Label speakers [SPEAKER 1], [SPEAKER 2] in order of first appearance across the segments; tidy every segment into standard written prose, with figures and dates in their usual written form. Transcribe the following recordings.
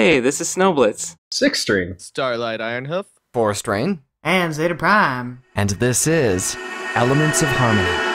[SPEAKER 1] Hey, this is Snowblitz.
[SPEAKER 2] Six String.
[SPEAKER 3] Starlight Ironhoof.
[SPEAKER 4] Forest Rain.
[SPEAKER 5] And Zeta Prime.
[SPEAKER 4] And this is Elements of Harmony.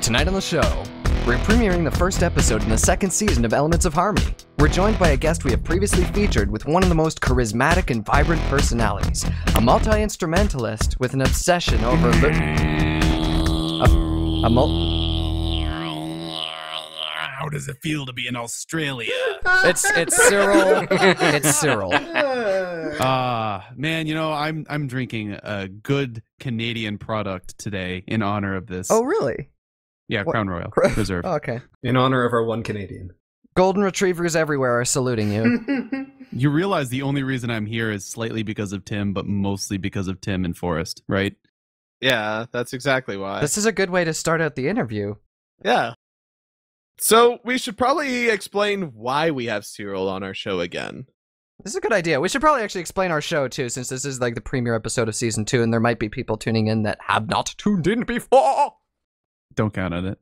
[SPEAKER 4] Tonight on the show, we're premiering the first episode in the second season of Elements of Harmony. We're joined by a guest we have previously featured with one of the most charismatic and vibrant personalities, a multi-instrumentalist with an obsession over
[SPEAKER 6] How does it feel to be in Australia?
[SPEAKER 4] It's Cyril. It's Cyril.
[SPEAKER 6] Man, you know, I'm drinking a good Canadian product today in honor of this.
[SPEAKER 4] Oh, really?
[SPEAKER 6] Yeah,
[SPEAKER 4] What?
[SPEAKER 6] Crown Royal Reserve.
[SPEAKER 4] Oh, okay.
[SPEAKER 2] In honor of our one Canadian.
[SPEAKER 4] Golden retrievers everywhere are saluting you.
[SPEAKER 6] You realize the only reason I'm here is slightly because of Tim, but mostly because of Tim and Forrest, right?
[SPEAKER 3] Yeah, that's exactly why.
[SPEAKER 4] This is a good way to start out the interview.
[SPEAKER 3] Yeah. So we should probably explain why we have Cyril on our show again.
[SPEAKER 4] This is a good idea. We should probably actually explain our show, too, since this is like the premiere episode of Season 2, and there might be people tuning in that have not tuned in before.
[SPEAKER 6] Don't count on it.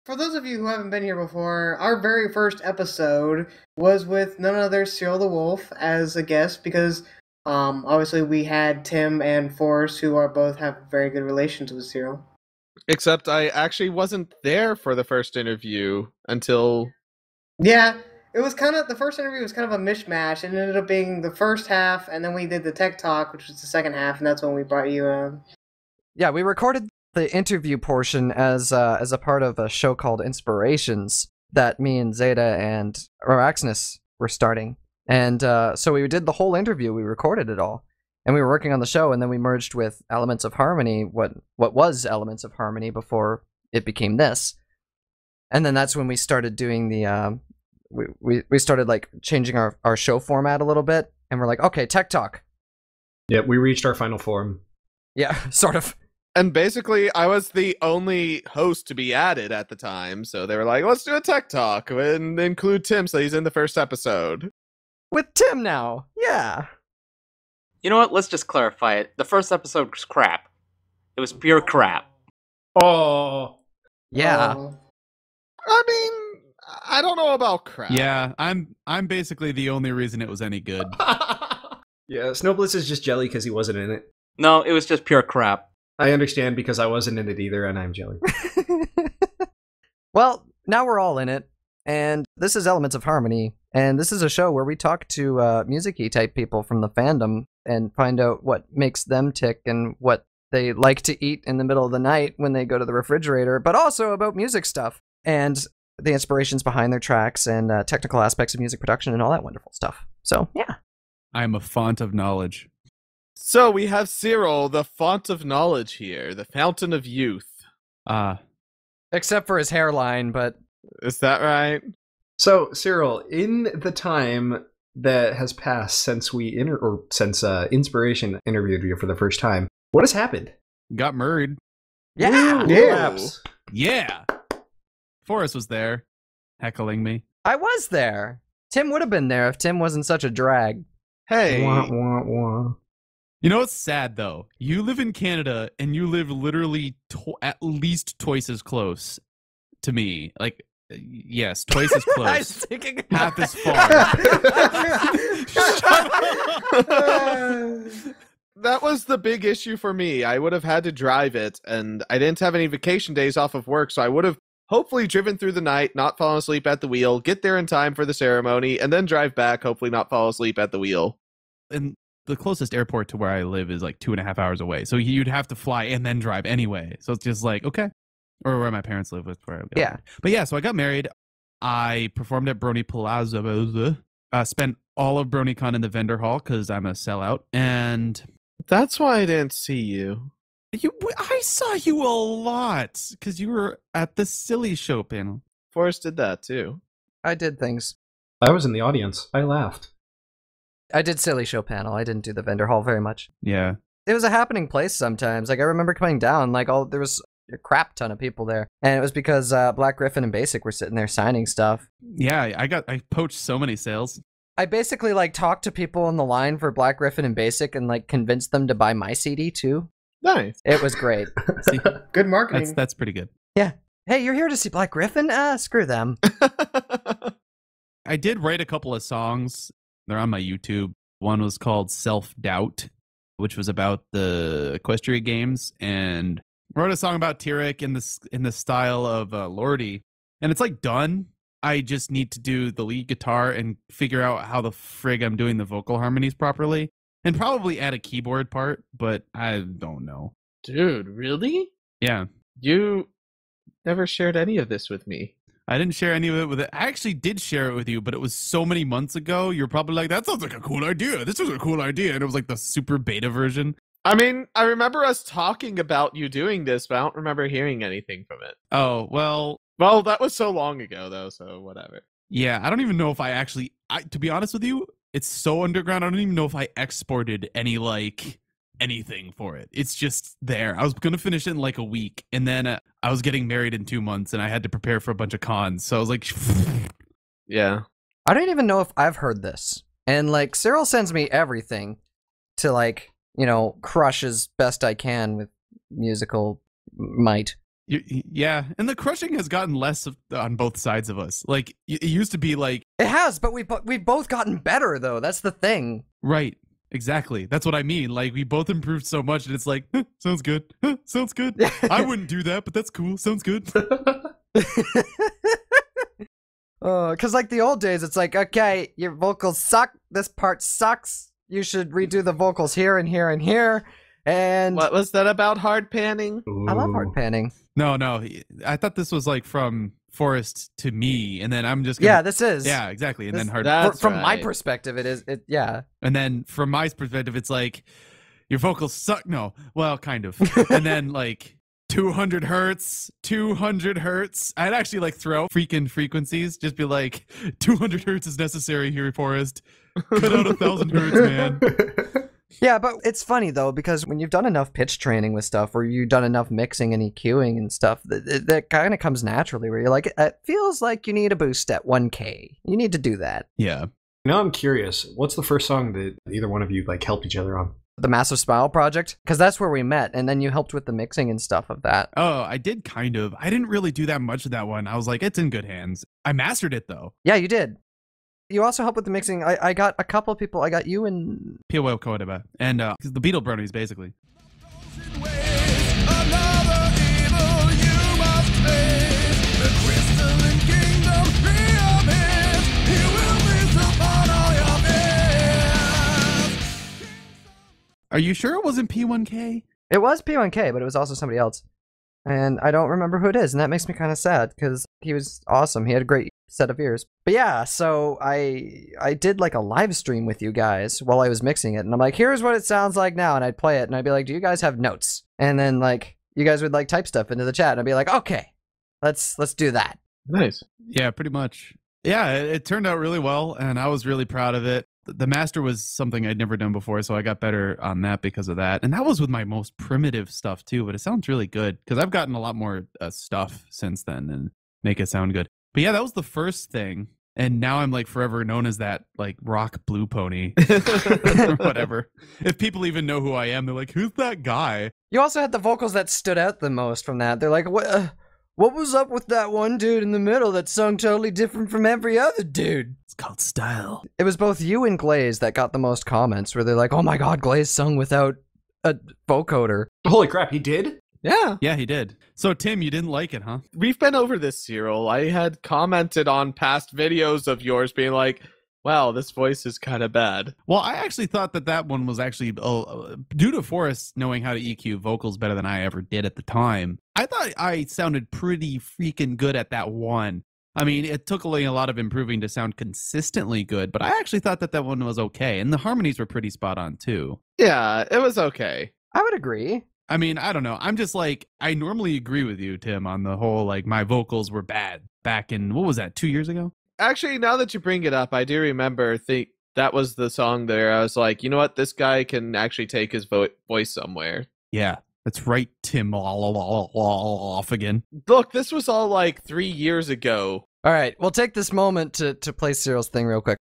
[SPEAKER 5] For those of you who haven't been here before, our very first episode was with none other Cyril the Wolf as a guest because obviously we had Tim and Forrest who are both have very good relations with Cyril.
[SPEAKER 3] Except I actually wasn't there for the first interview until...
[SPEAKER 5] Yeah, it was kind of, the first interview was kind of a mishmash. It ended up being the first half, and then we did the tech talk, which was the second half, and that's when we brought you in.
[SPEAKER 4] Yeah, we recorded the interview portion as a part of a show called Inspirations that me and Zeta and Araxnus were starting. And so we did the whole interview, we recorded it all. And we were working on the show, and then we merged with Elements of Harmony, what was Elements of Harmony before it became this. And then that's when we started doing the, we started like changing our show format a little bit, and we're like, okay, tech talk.
[SPEAKER 2] Yeah, we reached our final form.
[SPEAKER 4] Yeah, sort of.
[SPEAKER 3] And basically, I was the only host to be added at the time, so they were like, let's do a tech talk and include Tim so he's in the first episode.
[SPEAKER 4] With Tim now, yeah.
[SPEAKER 1] You know what? Let's just clarify it. The first episode was crap. It was pure crap.
[SPEAKER 2] Oh.
[SPEAKER 4] Yeah.
[SPEAKER 3] I mean, I don't know about crap.
[SPEAKER 6] Yeah, I'm basically the only reason it was any good.
[SPEAKER 2] Yeah, Snowblitz is just jelly because he wasn't in it.
[SPEAKER 1] No, it was just pure crap.
[SPEAKER 2] I understand because I wasn't in it either, and I'm jelly.
[SPEAKER 4] Well, now we're all in it, and this is Elements of Harmony, and this is a show where we talk to music-y type people from the fandom and find out what makes them tick and what they like to eat in the middle of the night when they go to the refrigerator, but also about music stuff and the inspirations behind their tracks and technical aspects of music production and all that wonderful stuff. So, yeah.
[SPEAKER 6] I'm a font of knowledge.
[SPEAKER 3] So we have Cyril, the font of knowledge here, the fountain of youth.
[SPEAKER 4] Except for his hairline, but...
[SPEAKER 3] Is that right?
[SPEAKER 2] So, Cyril, in the time that has passed since since Inspiration interviewed you for the first time, what has happened?
[SPEAKER 6] Got married.
[SPEAKER 4] Yeah!
[SPEAKER 2] Yeah.
[SPEAKER 6] Yeah. Forrest was there, heckling me.
[SPEAKER 4] I was there! Tim would have been there if Tim wasn't such a drag.
[SPEAKER 3] Hey.
[SPEAKER 2] Wah, wah, wah.
[SPEAKER 6] You know what's sad, though? You live in Canada, and you live literally at least twice as close to me. Like, yes, twice as close.
[SPEAKER 4] I was thinking
[SPEAKER 6] Half as far.
[SPEAKER 3] That was the big issue for me. I would have had to drive it, and I didn't have any vacation days off of work, so I would have hopefully driven through the night, not fallen asleep at the wheel, get there in time for the ceremony, and then drive back, hopefully not fall asleep at the wheel.
[SPEAKER 6] And the closest airport to where I live is like 2.5 hours away. So you'd have to fly and then drive anyway. So it's just like, okay. Or where my parents live, where I go.
[SPEAKER 4] Yeah.
[SPEAKER 6] But yeah, so I got married. I performed at Brony Plaza. Spent all of Bronycon in the vendor hall because I'm a sellout. And
[SPEAKER 3] That's why I didn't see you.
[SPEAKER 6] I saw you a lot because you were at the Silly Show panel.
[SPEAKER 3] Forrest did that too.
[SPEAKER 4] I did things.
[SPEAKER 2] I was in the audience. I laughed.
[SPEAKER 4] I did Silly Show panel. I didn't do the vendor hall very much.
[SPEAKER 6] Yeah.
[SPEAKER 4] It was a happening place sometimes. Like, I remember coming down, like, there was a crap ton of people there. And it was because Black Griffin and Basic were sitting there signing stuff.
[SPEAKER 6] Yeah, I poached so many sales.
[SPEAKER 4] I basically, like, talked to people in the line for Black Griffin and Basic and, like, convinced them to buy my CD, too.
[SPEAKER 3] Nice.
[SPEAKER 4] It was great.
[SPEAKER 6] See,
[SPEAKER 5] Good marketing.
[SPEAKER 6] that's pretty good.
[SPEAKER 4] Yeah. Hey, you're here to see Black Griffin? Screw them.
[SPEAKER 6] I did write a couple of songs. They're on my YouTube. One was called Self Doubt, which was about the Equestria games, and I wrote a song about Tyrek in the style of Lordy, and it's like done. I just need to do the lead guitar and figure out how the frig I'm doing the vocal harmonies properly, and probably add a keyboard part, but I don't know.
[SPEAKER 3] Dude, really?
[SPEAKER 6] Yeah.
[SPEAKER 3] You never shared any of this with me.
[SPEAKER 6] I didn't share any of it with it. I actually did share it with you, but it was so many months ago. You're probably like, that sounds like a cool idea. This is a cool idea. And it was like the super beta version.
[SPEAKER 3] I mean, I remember us talking about you doing this, but I don't remember hearing anything from it.
[SPEAKER 6] Oh, well.
[SPEAKER 3] Well, that was so long ago, though, so whatever.
[SPEAKER 6] Yeah, I don't even know if I actually, to be honest with you, it's so underground. I don't even know if I exported anything for it. It's just there. I was going to finish it in like a week, and then I was getting married in 2 months, and I had to prepare for a bunch of cons. So I was like,
[SPEAKER 3] yeah.
[SPEAKER 4] I don't even know if I've heard this. And, like, Cyril sends me everything to, like, you know, crush as best I can with musical might.
[SPEAKER 6] Yeah, and the crushing has gotten less on both sides of us. Like, it used to be like...
[SPEAKER 4] It has, but we've both gotten better, though. That's the thing.
[SPEAKER 6] Right. Exactly. That's what I mean. Like, we both improved so much, and it's like, sounds good. Sounds good. I wouldn't do that, but that's cool. Sounds good.
[SPEAKER 4] Because like the old days, it's like, okay, your vocals suck. This part sucks. You should redo the vocals here and here and here. And
[SPEAKER 3] What was that about hard panning?
[SPEAKER 4] I love hard panning.
[SPEAKER 6] No. I thought this was like from Forrest to me, and then I'm just gonna...
[SPEAKER 4] Yeah, this is.
[SPEAKER 6] Yeah, exactly. And
[SPEAKER 4] This-
[SPEAKER 6] then hard...
[SPEAKER 3] That's
[SPEAKER 4] From my
[SPEAKER 3] right.
[SPEAKER 4] perspective, it is. Yeah.
[SPEAKER 6] And then from my perspective, it's like, your vocals suck. No, well, kind of. And then like 200 hertz. I'd actually like throw out freaking frequencies. Just be like, 200 hertz is necessary here, Forrest. Cut out 1,000 hertz, man.
[SPEAKER 4] Yeah, but it's funny though, because when you've done enough pitch training with stuff, or you've done enough mixing and EQing and stuff, that kind of comes naturally, where you're like, it feels like you need a boost at 1K. You need to do that.
[SPEAKER 6] Yeah.
[SPEAKER 2] Now I'm curious, what's the first song that either one of you like helped each other on?
[SPEAKER 4] The Massive Smile project, because that's where we met, and then you helped with the mixing and stuff of that.
[SPEAKER 6] Oh, I did kind of. I didn't really do that much of that one. I was like, it's in good hands. I mastered it though.
[SPEAKER 4] Yeah, you did. You also helped with the mixing. I got a couple of people. I got you and...
[SPEAKER 6] P.O.L. Kodaba. And the Beetle Bronies, basically. Are you sure it wasn't P1K?
[SPEAKER 4] It was P1K, but it was also somebody else. And I don't remember who it is, and that makes me kind of sad, because he was awesome. He had a great set of ears. But yeah, so I did like a live stream with you guys while I was mixing it, and I'm like, here's what it sounds like now, and I'd play it, and I'd be like, do you guys have notes? And then like you guys would like type stuff into the chat, and I'd be like, okay, let's do that.
[SPEAKER 3] Nice.
[SPEAKER 6] Yeah, pretty much. Yeah, it turned out really well, and I was really proud of it. The master was something I'd never done before, so I got better on that because of that. And that was with my most primitive stuff too, but it sounds really good because I've gotten a lot more stuff since then and make it sound good. But yeah, that was the first thing. And now I'm like forever known as that like rock blue pony or whatever. If people even know who I am, they're like, who's that guy?
[SPEAKER 4] You also had the vocals that stood out the most from that. They're like, what was up with that one dude in the middle that sung totally different from every other dude?
[SPEAKER 6] It's called style.
[SPEAKER 4] It was both you and Glaze that got the most comments, where they're like, oh my god, Glaze sung without a vocoder.
[SPEAKER 2] Holy crap, he did?
[SPEAKER 3] Yeah.
[SPEAKER 6] Yeah, he did. So Tim, you didn't like it, huh?
[SPEAKER 3] We've been over this, Cyril. I had commented on past videos of yours being like, wow, this voice is kind of bad.
[SPEAKER 6] Well, I actually thought that one was actually, due to Forrest knowing how to EQ vocals better than I ever did at the time, I thought I sounded pretty freaking good at that one. I mean, it took only a lot of improving to sound consistently good, but I actually thought that one was okay. And the harmonies were pretty spot on, too.
[SPEAKER 3] Yeah, it was okay.
[SPEAKER 4] I would agree.
[SPEAKER 6] I mean, I don't know. I'm just like, I normally agree with you, Tim, on the whole, like, my vocals were bad back in, what was that, 2 years ago?
[SPEAKER 3] Actually, now that you bring it up, I do remember that was the song there. I was like, you know what? This guy can actually take his voice somewhere.
[SPEAKER 6] Yeah, that's right, Tim. Off again.
[SPEAKER 3] Look, this was all like 3 years ago.
[SPEAKER 4] All right, we'll take this moment to play Cyril's thing real quick.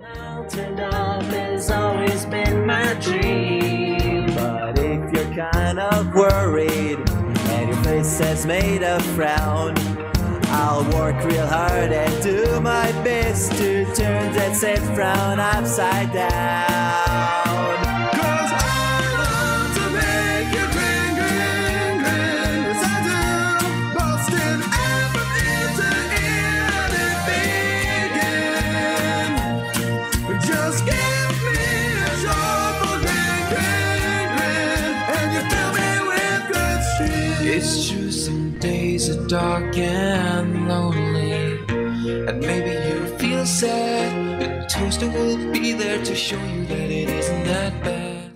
[SPEAKER 7] Mountain top has always been my dream. But if you're kind of worried and your face has made a frown, I'll work real hard and do my best to turn that sad frown upside down. 'Cause I want to make you grin, grin, grin. Yes, I do. Busting effort into anything. Just give me a joyful grin, grin, grin, and you fill me with good shit. It's true, some days are dark and lonely, and maybe you feel sad, but Toaster will be there to show you that it isn't that bad.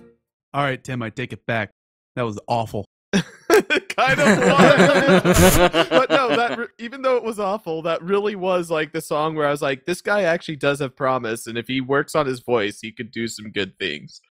[SPEAKER 6] All right, Tim, I take it back. That was awful.
[SPEAKER 3] Kind of was. But no, even though it was awful, that really was like the song where I was like, this guy actually does have promise, and if he works on his voice, he could do some good things.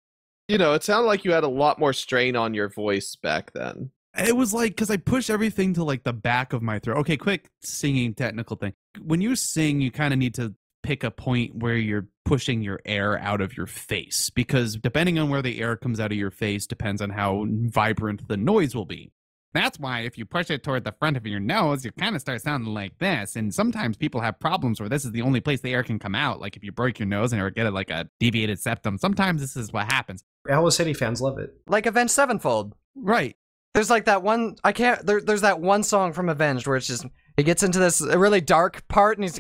[SPEAKER 3] You know, it sounded like you had a lot more strain on your voice back then.
[SPEAKER 6] It was like, because I push everything to like the back of my throat. Okay, quick singing technical thing. When you sing, you kind of need to pick a point where you're pushing your air out of your face, because depending on where the air comes out of your face depends on how vibrant the noise will be. That's why if you push it toward the front of your nose, you kind of start sounding like this. And sometimes people have problems where this is the only place the air can come out. Like if you break your nose and or get like a deviated septum, sometimes this is what happens.
[SPEAKER 2] Owl City fans love it.
[SPEAKER 4] Like Avenged Sevenfold.
[SPEAKER 6] Right.
[SPEAKER 4] There's like that one, there's that one song from Avenged where it's just, he gets into this really dark part and he's...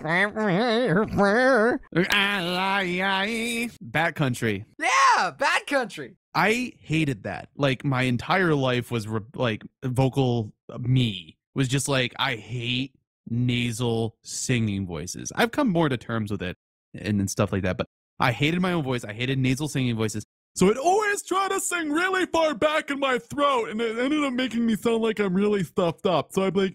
[SPEAKER 6] Bat Country.
[SPEAKER 4] Yeah, Bad Country.
[SPEAKER 6] I hated that. Like my entire life was like vocal me was just like, I hate nasal singing voices. I've come more to terms with it and stuff like that, but I hated my own voice. I hated nasal singing voices. So I'd always try to sing really far back in my throat, and it ended up making me sound like I'm really stuffed up. So I'd be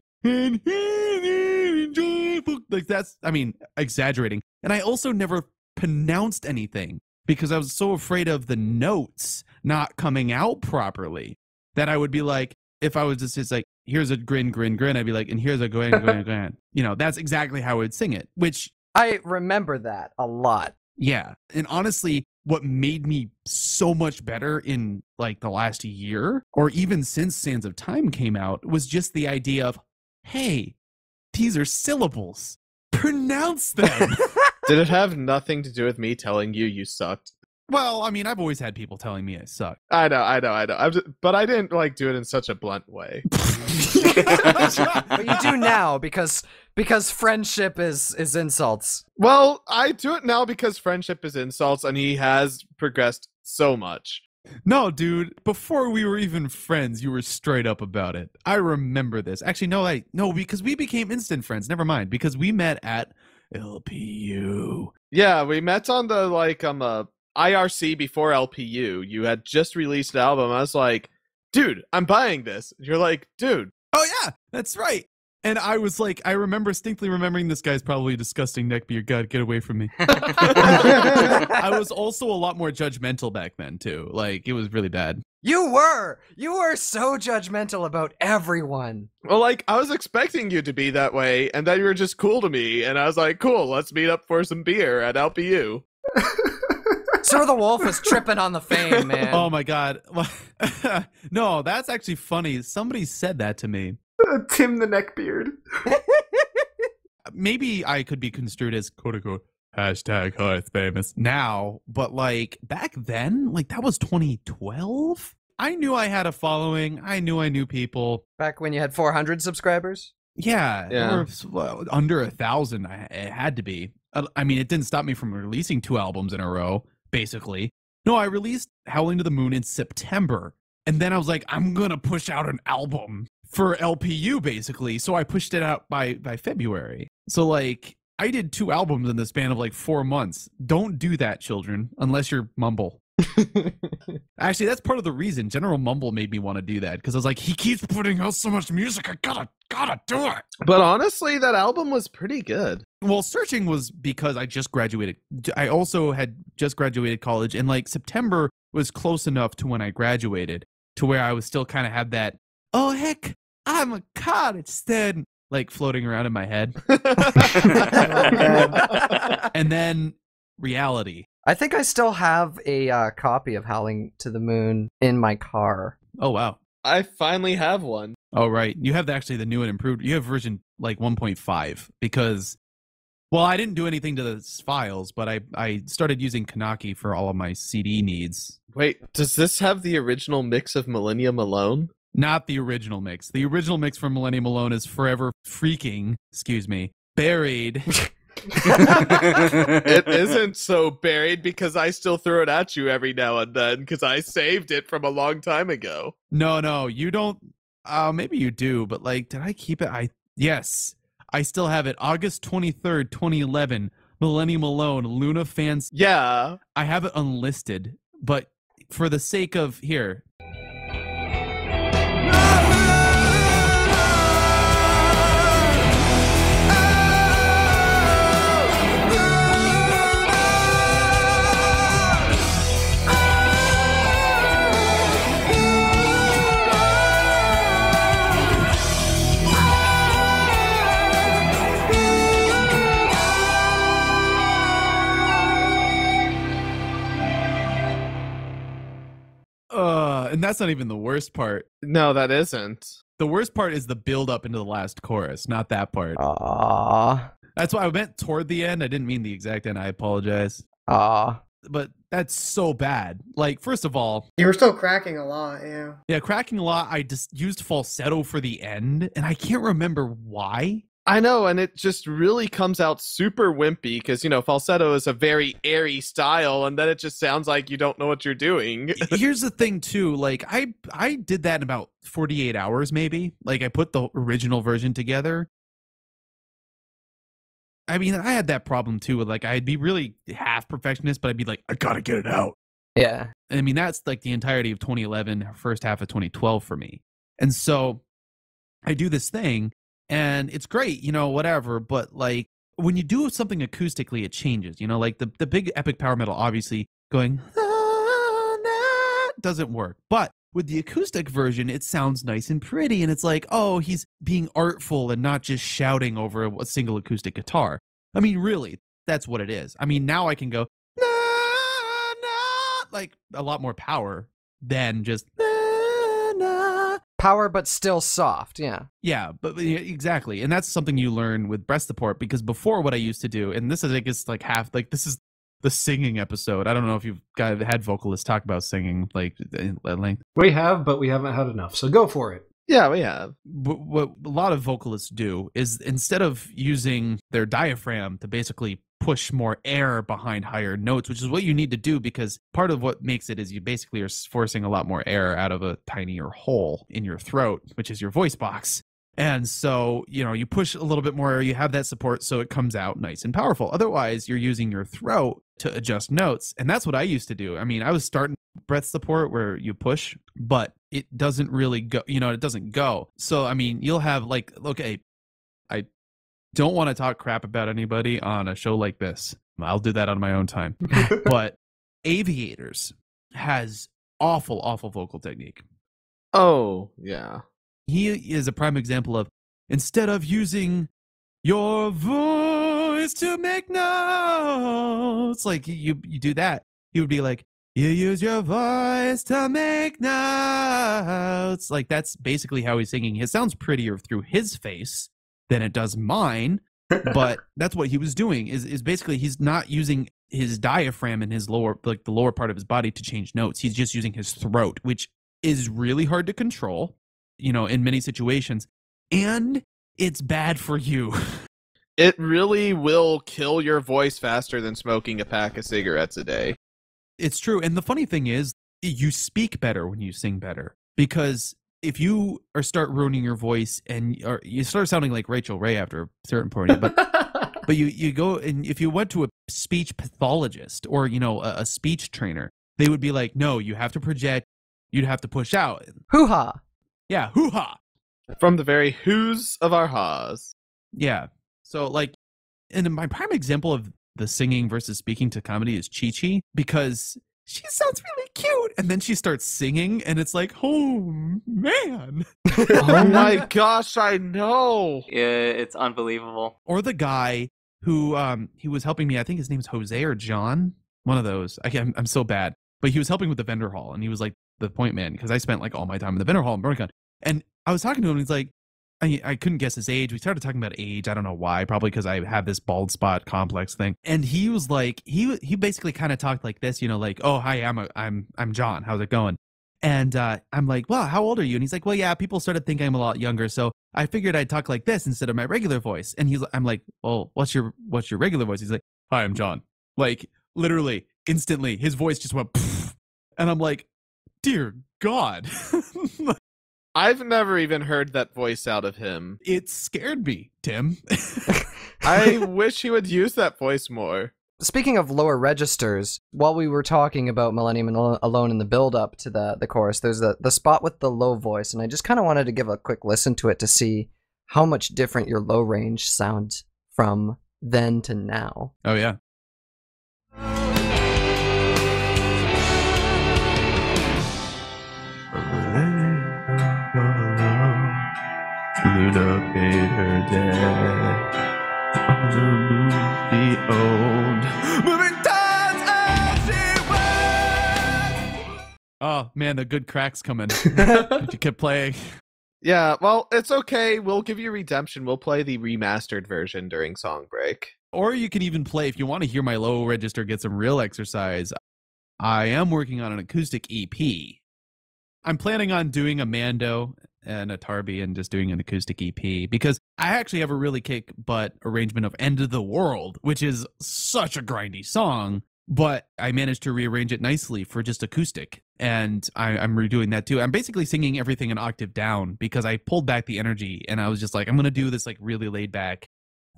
[SPEAKER 6] like, that's, I mean, exaggerating. And I also never pronounced anything because I was so afraid of the notes not coming out properly that I would be like, if I was just like, here's a grin, grin, grin, I'd be like, and here's a grin, grin, grin. You know, that's exactly how I would sing it, which...
[SPEAKER 4] I remember that a lot.
[SPEAKER 6] Yeah. And honestly, what made me so much better in like the last year, or even since Sands of Time came out, was just the idea of, hey, these are syllables. Pronounce them.
[SPEAKER 3] Did it have nothing to do with me telling you you sucked?
[SPEAKER 6] Well, I mean, I've always had people telling me I suck.
[SPEAKER 3] I know. But I didn't like do it in such a blunt way.
[SPEAKER 4] But you do now because friendship is insults.
[SPEAKER 3] Well, I do it now because friendship is insults, and he has progressed so much.
[SPEAKER 6] No, dude, before we were even friends, you were straight up about it. I remember this. Actually, no, because we became instant friends. Never mind, because we met at LPU.
[SPEAKER 3] Yeah, we met on the IRC before LPU. You had just released an album. I was like, dude, I'm buying this. You're like, dude.
[SPEAKER 6] Oh yeah, that's right. And I was like, I remember distinctly remembering this guy's probably a disgusting neckbeard. God, get away from me. I was also a lot more judgmental back then too. Like it was really bad.
[SPEAKER 4] You were so judgmental about everyone.
[SPEAKER 3] Well, like I was expecting you to be that way, and then you were just cool to me, and I was like, cool, let's meet up for some beer at LPU.
[SPEAKER 4] Cyril the Wolf was tripping on the fame, man.
[SPEAKER 6] Oh my god. No, that's actually funny. Somebody said that to me.
[SPEAKER 2] Tim the Neckbeard.
[SPEAKER 6] Maybe I could be construed as quote unquote hashtag Hearth famous now, but like back then, like that was 2012. I knew I had a following. I knew people.
[SPEAKER 4] Back when you had 400 subscribers?
[SPEAKER 6] Yeah. Or under 1,000. It had to be. I mean, it didn't stop me from releasing 2 albums in a row, basically. No, I released Howling to the Moon in September. And then I was like, I'm going to push out an album for LPU, basically. So I pushed it out by February. So, like, I did 2 albums in the span of, like, 4 months. Don't do that, children, unless you're Mumble. Actually, that's part of the reason General Mumble made me want to do that, because I was like, he keeps putting out so much music, I gotta do it.
[SPEAKER 3] But honestly, that album was pretty good.
[SPEAKER 6] Well, searching was because I just graduated. I also had just graduated college, and like September was close enough to when I graduated to where I was still kind of had that, oh heck, I'm a college student, like floating around in my head. And then reality.
[SPEAKER 4] I think I still have a copy of Howling to the Moon in my car.
[SPEAKER 6] Oh, wow.
[SPEAKER 3] I finally have one.
[SPEAKER 6] Oh, right. You have actually the new and improved. You have version like 1.5 because, well, I didn't do anything to the files, but I started using Kanaki for all of my CD needs.
[SPEAKER 3] Wait, does this have the original mix of Millennium alone?
[SPEAKER 6] Not the original mix. The original mix from Millennium Alone is forever freaking, buried.
[SPEAKER 3] It isn't so buried because I still throw it at you every now and then because I saved it from a long time ago.
[SPEAKER 6] No, you don't. Maybe you do, but like, did I keep it? Yes, I still have it. August 23rd, 2011, Millennium Alone, Luna fans.
[SPEAKER 3] Yeah.
[SPEAKER 6] I have it unlisted, but for the sake of here. And that's not even the worst part.
[SPEAKER 3] No, that isn't.
[SPEAKER 6] The worst part is the build up into the last chorus, not that part.
[SPEAKER 4] Aww.
[SPEAKER 6] That's why I meant toward the end. I didn't mean the exact end. I apologize.
[SPEAKER 4] Aww.
[SPEAKER 6] But that's so bad. Like, first of all,
[SPEAKER 5] You were still cracking a lot, yeah.
[SPEAKER 6] yeah, cracking a lot. I just used falsetto for the end, and I can't remember why.
[SPEAKER 3] I know, and it just really comes out super wimpy because, falsetto is a very airy style, and then it just sounds like you don't know what you're doing.
[SPEAKER 6] Here's the thing, too. Like, I did that in about 48 hours, maybe. Like, I put the original version together. I mean, I had that problem, too. With like, I'd be really half perfectionist, but I'd be like, I gotta get it out.
[SPEAKER 4] Yeah.
[SPEAKER 6] And I mean, that's like the entirety of 2011, first half of 2012 for me. And so I do this thing. And it's great, whatever. But like when you do something acoustically, it changes. Like the big epic power metal, obviously going doesn't work. But with the acoustic version, it sounds nice and pretty. And it's like, oh, he's being artful and not just shouting over a single acoustic guitar. I mean, really, that's what it is. I mean, now I can go like a lot more power than just
[SPEAKER 4] Power, but still soft, yeah.
[SPEAKER 6] Yeah, but exactly. And that's something you learn with breast support, because before what I used to do, and this is, I guess, like this is the singing episode. I don't know if you've had vocalists talk about singing like at length.
[SPEAKER 2] We have, but we haven't had enough, so go for it.
[SPEAKER 3] Yeah, we have.
[SPEAKER 6] What a lot of vocalists do is instead of using their diaphragm to basically push more air behind higher notes, which is what you need to do, because part of what makes it is you basically are forcing a lot more air out of a tinier hole in your throat, which is your voice box. And so, you push a little bit more air, you have that support so it comes out nice and powerful. Otherwise, you're using your throat to adjust notes. And that's what I used to do. I mean, I was starting breath support where you push, but it doesn't really go, it doesn't go. So, I mean, you'll have like, okay, I don't want to talk crap about anybody on a show like this. I'll do that on my own time. But Aviators has awful vocal technique.
[SPEAKER 3] Oh, yeah.
[SPEAKER 6] He is a prime example of, instead of using your voice to make notes, like you do that, he would be like, you use your voice to make notes. Like that's basically how he's singing. It sounds prettier through his face than it does mine, but that's what he was doing is basically he's not using his diaphragm and his lower, like the lower part of his body to change notes. He's just using his throat, which is really hard to control, in many situations, and it's bad for you.
[SPEAKER 3] It really will kill your voice faster than smoking a pack of cigarettes a day.
[SPEAKER 6] It's true. And the funny thing is, you speak better when you sing better, because if you start ruining your voice and you start sounding like Rachel Ray after a certain point, but you go, and if you went to a speech pathologist or, a speech trainer, they would be like, no, you have to project, you'd have to push out.
[SPEAKER 4] Hoo-ha!
[SPEAKER 6] Yeah, hoo-ha!
[SPEAKER 3] From the very who's of our ha's.
[SPEAKER 6] Yeah. So, like, and my prime example of the singing versus speaking to comedy is Chi-Chi, because she sounds really cute, and then she starts singing, and it's like, oh, man.
[SPEAKER 3] Oh my gosh, I know.
[SPEAKER 1] It's unbelievable.
[SPEAKER 6] Or the guy who he was helping me, I think his name's Jose or John, one of those. I'm so bad. But he was helping with the vendor hall, and he was like the point man, because I spent like all my time in the vendor hall in Bronycon. And I was talking to him, and he's like, I couldn't guess his age. We started talking about age. I don't know why. Probably because I have this bald spot complex thing. And he was like, he basically kind of talked like this, you know, like, oh, hi, I'm John. How's it going? And I'm like, well, how old are you? And he's like, well, yeah, people started thinking I'm a lot younger, so I figured I'd talk like this instead of my regular voice. And I'm like, well, what's your regular voice? He's like, hi, I'm John. Like, literally, instantly, his voice just went, pfft. And I'm like, dear God.
[SPEAKER 3] I've never even heard that voice out of him.
[SPEAKER 6] It scared me, Tim.
[SPEAKER 3] I wish he would use that voice more.
[SPEAKER 4] Speaking of lower registers, while we were talking about Millennium and Alone in the build-up to the chorus, there's the spot with the low voice, and I just kind of wanted to give a quick listen to it to see how much different your low range sounds from then to now.
[SPEAKER 6] Oh, yeah.
[SPEAKER 3] Luna paid her debt on the moon she owned. Moving tides as she went.
[SPEAKER 6] Oh, man, the good crack's coming. You kept playing.
[SPEAKER 3] Yeah, well, it's okay. We'll give you redemption. We'll play the remastered version during song break.
[SPEAKER 6] Or you can even play, if you want to hear my low register get some real exercise, I am working on an acoustic EP. I'm planning on doing a Mando and a Tarby and just doing an acoustic EP, because I actually have a really kick butt arrangement of End of the World, which is such a grindy song, but I managed to rearrange it nicely for just acoustic. And I'm redoing that too. I'm basically singing everything an octave down because I pulled back the energy, and I was just like, I'm going to do this like really laid back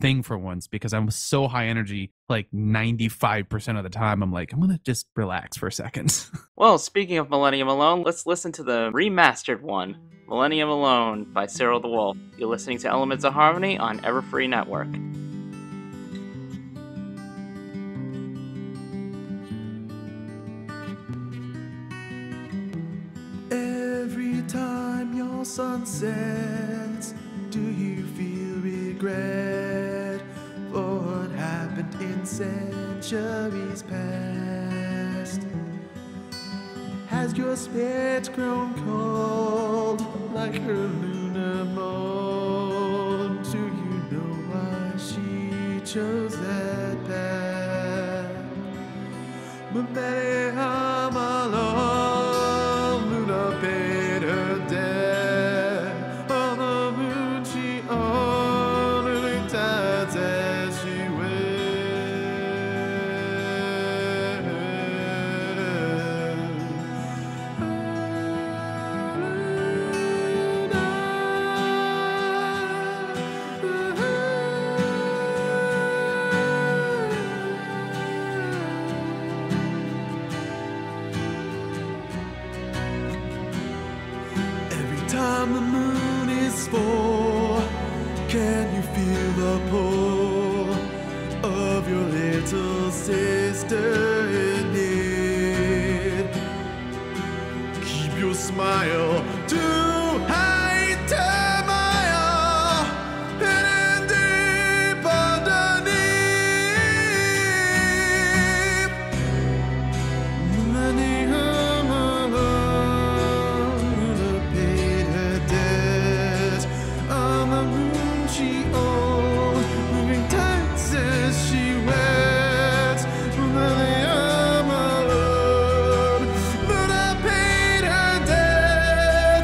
[SPEAKER 6] thing for once, because I'm so high energy, like 95% of the time. I'm like, I'm going to just relax for a second.
[SPEAKER 1] Well, speaking of Millennium Alone, let's listen to the remastered one, Millennium Alone by Cyril the Wolf. You're listening to Elements of Harmony on Everfree Network.
[SPEAKER 7] Every time your sun sets, do you feel regret for what happened in centuries past? Has your spirit grown cold like her lunar moon? Do you know why she chose that path? Millennium alone, Luna paid her debt on the moon she owned, and tides as she time the moon is full, can you feel the pull of your little sister in need? Keep your smile to hide turmoil hidden deep underneath. Millennium alone, paid her debt on the moon she owned, moving tides as she went. Millennium alone, Luna paid her debt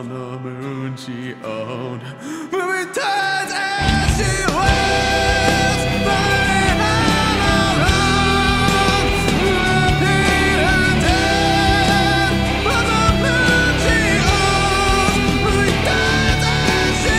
[SPEAKER 6] on the moon she owned. Moving tides as she waits, flying all around. Repeat her death on the moon she owns. Moving tides as she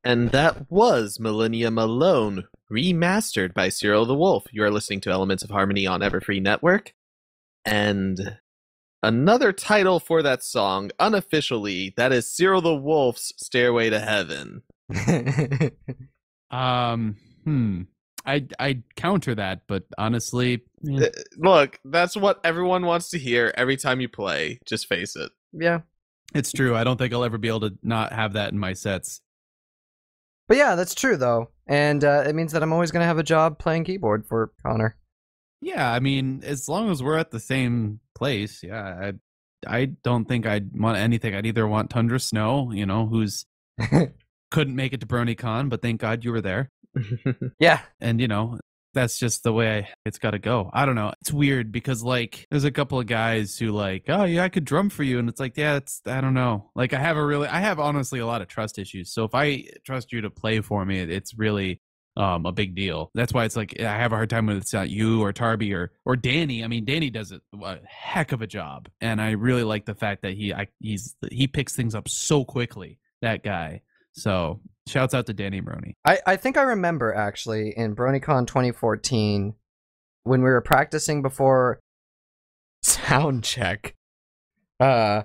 [SPEAKER 3] And that was Millennium Alone, remastered by Cyril the Wolf. You are listening to Elements of Harmony on Everfree Network. And another title for that song, unofficially, that is Cyril the Wolf's Stairway to Heaven.
[SPEAKER 6] I'd counter that, but honestly,
[SPEAKER 3] Look, that's what everyone wants to hear every time you play. Just face it.
[SPEAKER 4] Yeah.
[SPEAKER 6] it's true. I don't think I'll ever be able to not have that in my sets.
[SPEAKER 4] But yeah, that's true, though. And it means that I'm always going to have a job playing keyboard for Connor.
[SPEAKER 6] Yeah, I mean, as long as we're at the same place, yeah, I don't think I'd want anything. I'd either want Tundra Snow, you know, who's couldn't make it to Bronycon, but thank God you were there.
[SPEAKER 4] Yeah.
[SPEAKER 6] And, you know, that's just the way it's got to go. I don't know. It's weird because, like, there's a couple of guys who, like, oh, yeah, I could drum for you. And it's like, yeah, I don't know. Like, I have honestly a lot of trust issues. So if I trust you to play for me, it's really a big deal. That's why it's like, I have a hard time when it's not you or Tarby or Danny. I mean, Danny does a heck of a job. And I really like the fact that he picks things up so quickly, that guy. So shouts out to Danny Brony.
[SPEAKER 4] I think I remember, actually, in Bronycon 2014, when we were practicing before sound check.
[SPEAKER 6] Yeah.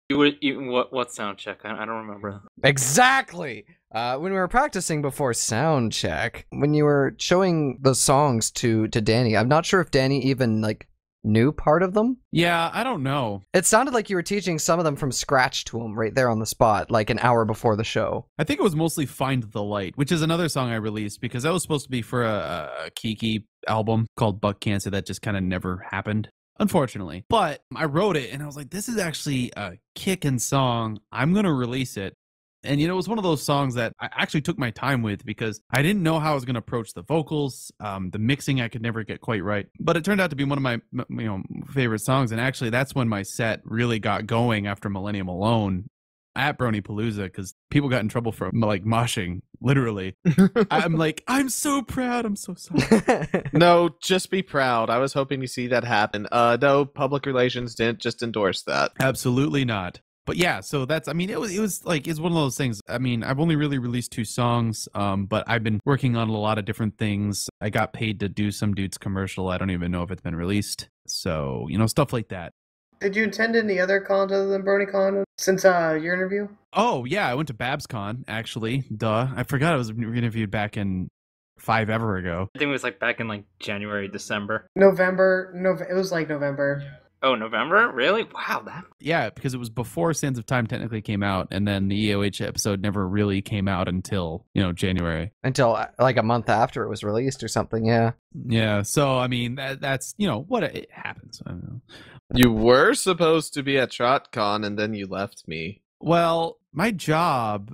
[SPEAKER 1] What sound check? I don't remember.
[SPEAKER 4] Exactly! When we were practicing before sound check, when you were showing the songs to Danny, I'm not sure if Danny even, like, knew part of them.
[SPEAKER 6] Yeah, I don't know.
[SPEAKER 4] It sounded like you were teaching some of them from scratch to him right there on the spot, like an hour before the show.
[SPEAKER 6] I think it was mostly Find the Light, which is another song I released because that was supposed to be for a Kiki album called Buck Cancer that just kind of never happened, unfortunately. But I wrote it and I was like, this is actually a kickin' song. I'm going to release it. And, you know, it was one of those songs that I actually took my time with because I didn't know how I was going to approach the vocals. The mixing I could never get quite right. But it turned out to be one of my favorite songs. And actually, that's when my set really got going after Millennium Alone at Brony Palooza, because people got in trouble for, like, moshing, literally. I'm like, I'm so proud. I'm so sorry.
[SPEAKER 3] No, just be proud. I was hoping to see that happen. No, public relations didn't just endorse that.
[SPEAKER 6] Absolutely not. But yeah, so that's, I mean, it was like, it's one of those things. I mean, I've only really released 2 songs, but I've been working on a lot of different things. I got paid to do some dude's commercial. I don't even know if it's been released. So, you know, stuff like that.
[SPEAKER 5] Did you attend any other cons other than Bronycon since your interview?
[SPEAKER 6] Oh, yeah, I went to BabsCon, actually. Duh. I forgot I was interviewed back in 5 ever ago.
[SPEAKER 1] I think it was like back in like January, December.
[SPEAKER 5] November. It was like November.
[SPEAKER 1] Oh, November? Really? Wow, that.
[SPEAKER 6] Yeah, because it was before Sands of Time technically came out, and then the EOH episode never really came out until, you know, January.
[SPEAKER 4] Until like a month after it was released or something, yeah.
[SPEAKER 6] Yeah, so, I mean, that's, you know, what it happens. I don't know.
[SPEAKER 3] You were supposed to be at TrotCon, and then you left me.
[SPEAKER 6] Well, my job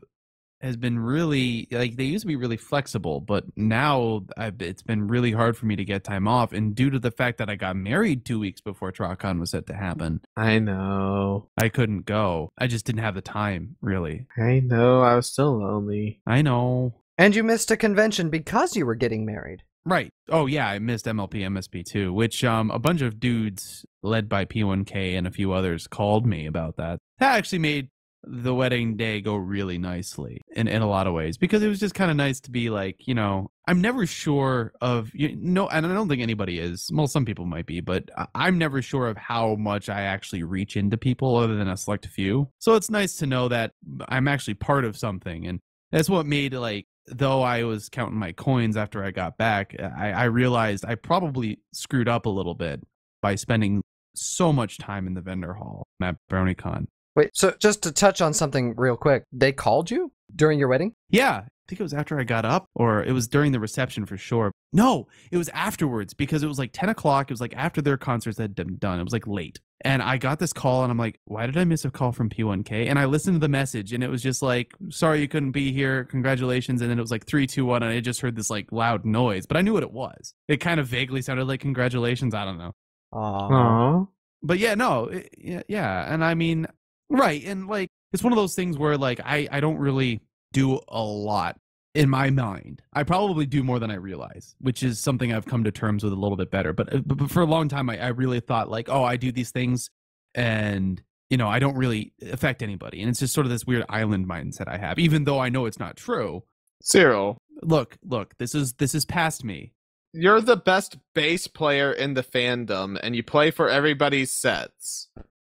[SPEAKER 6] has been really, like, they used to be really flexible, but now it's been really hard for me to get time off. And due to the fact that I got married 2 weeks before TrotCon was set to happen,
[SPEAKER 3] I know.
[SPEAKER 6] I couldn't go. I just didn't have the time, really.
[SPEAKER 3] I know. I was still lonely.
[SPEAKER 6] I know.
[SPEAKER 4] And you missed a convention because you were getting married.
[SPEAKER 6] Right. Oh, yeah, I missed MLP MSP too, which a bunch of dudes led by P1K and a few others called me about that. That actually made the wedding day go really nicely in a lot of ways, because it was just kind of nice to be like, you know, I'm never sure of, and I don't think anybody is. Well, some people might be, but I'm never sure of how much I actually reach into people other than a select few. So it's nice to know that I'm actually part of something. And that's what made, like, though I was counting my coins after I got back, I realized I probably screwed up a little bit by spending so much time in the vendor hall at Bronycon.
[SPEAKER 4] Wait, so just to touch on something real quick, they called you during your wedding?
[SPEAKER 6] Yeah, I think it was after I got up, or it was during the reception for sure. No, it was afterwards, because it was like 10 o'clock. It was like after their concerts had been done. It was like late. And I got this call and I'm like, why did I miss a call from P1K? And I listened to the message and it was just like, sorry you couldn't be here. Congratulations. And then it was like 3, 2, 1. And I just heard this like loud noise, but I knew what it was. It kind of vaguely sounded like congratulations. I don't know.
[SPEAKER 2] Aww.
[SPEAKER 6] But yeah, no. Yeah. And I mean, right. And like, it's one of those things where like, I don't really do a lot in my mind. I probably do more than I realize, which is something I've come to terms with a little bit better. But for a long time, I really thought like, oh, I do these things and, you know, I don't really affect anybody. And it's just sort of this weird island mindset I have, even though I know it's not true.
[SPEAKER 3] Cyril,
[SPEAKER 6] Look, this is past me.
[SPEAKER 3] you're the best bass player in the fandom, and you play for everybody's sets.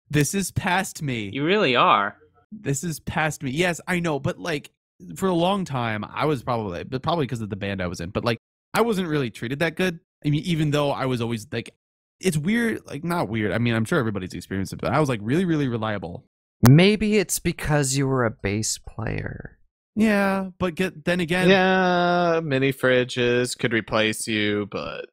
[SPEAKER 6] This is past me.
[SPEAKER 1] You really are.
[SPEAKER 6] This is past me. Yes, I know. But like for a long time, I was probably because of the band I was in, but like I wasn't really treated that good. I mean, even though I was always like, it's weird, like not weird. I mean, I'm sure everybody's experienced it, but I was like really, really reliable.
[SPEAKER 4] Maybe it's because you were a bass player.
[SPEAKER 6] Yeah, but then again,
[SPEAKER 3] Yeah, mini fridges could replace you,
[SPEAKER 6] but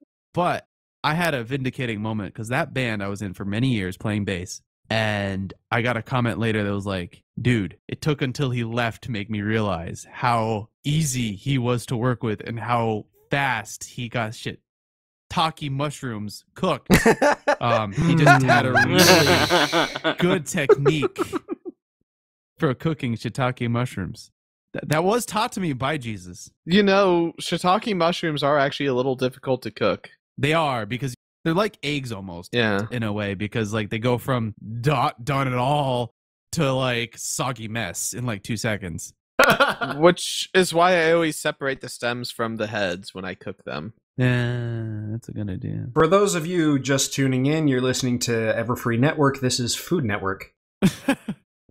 [SPEAKER 6] I had a vindicating moment because that band I was in for many years playing bass, and I got a comment later that was like, dude, it took until he left to make me realize how easy he was to work with and how fast he got shiitake mushrooms cooked. He just had a really good technique for cooking shiitake mushrooms. That was taught to me by Jesus.
[SPEAKER 3] you know, shiitake mushrooms are actually a little difficult to cook.
[SPEAKER 6] They are, because they're like eggs almost.
[SPEAKER 3] Yeah.
[SPEAKER 6] In a way, because like they go from done at all to like soggy mess in like 2 seconds.
[SPEAKER 3] Which is why I always separate the stems from the heads when I cook them.
[SPEAKER 6] Yeah, that's a good idea.
[SPEAKER 2] For those of you just tuning in, you're listening to Everfree Network. This is Food Network.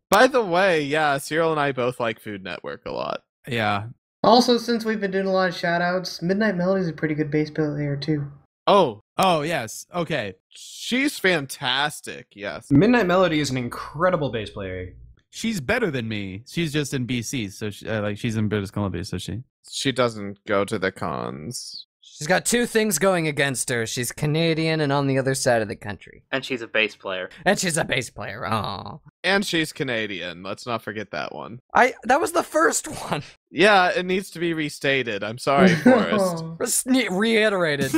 [SPEAKER 3] By the way, yeah, Cyril and I both like Food Network a lot.
[SPEAKER 6] Yeah.
[SPEAKER 5] Also, since we've been doing a lot of shout-outs, Midnight Melody's a pretty good bass player, too.
[SPEAKER 3] Oh,
[SPEAKER 6] Yes. Okay.
[SPEAKER 3] she's fantastic, yes.
[SPEAKER 2] Midnight Melody is an incredible bass player.
[SPEAKER 6] She's better than me. She's just in BC, so she's in British Columbia, so she.
[SPEAKER 3] She doesn't go to the cons.
[SPEAKER 4] She's got two things going against her. She's Canadian and on the other side of the country.
[SPEAKER 1] And she's a bass player.
[SPEAKER 4] And she's a bass player. Oh,
[SPEAKER 3] And she's Canadian, let's not forget that one.
[SPEAKER 4] that was the first one.
[SPEAKER 3] Yeah, it needs to be restated. I'm sorry, Forrest.
[SPEAKER 4] Reiterated.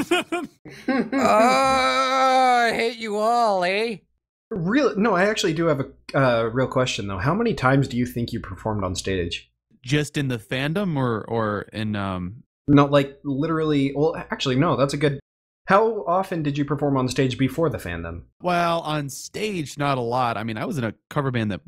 [SPEAKER 4] I hate you all, eh?
[SPEAKER 2] No, I actually do have a real question, though. How many times do you think you performed on stage?
[SPEAKER 6] Just in the fandom or in
[SPEAKER 2] No, like literally. Well, actually, no. That's a good. How often did you perform on stage before the fandom?
[SPEAKER 6] Well, on stage, not a lot. I mean, I was in a cover band that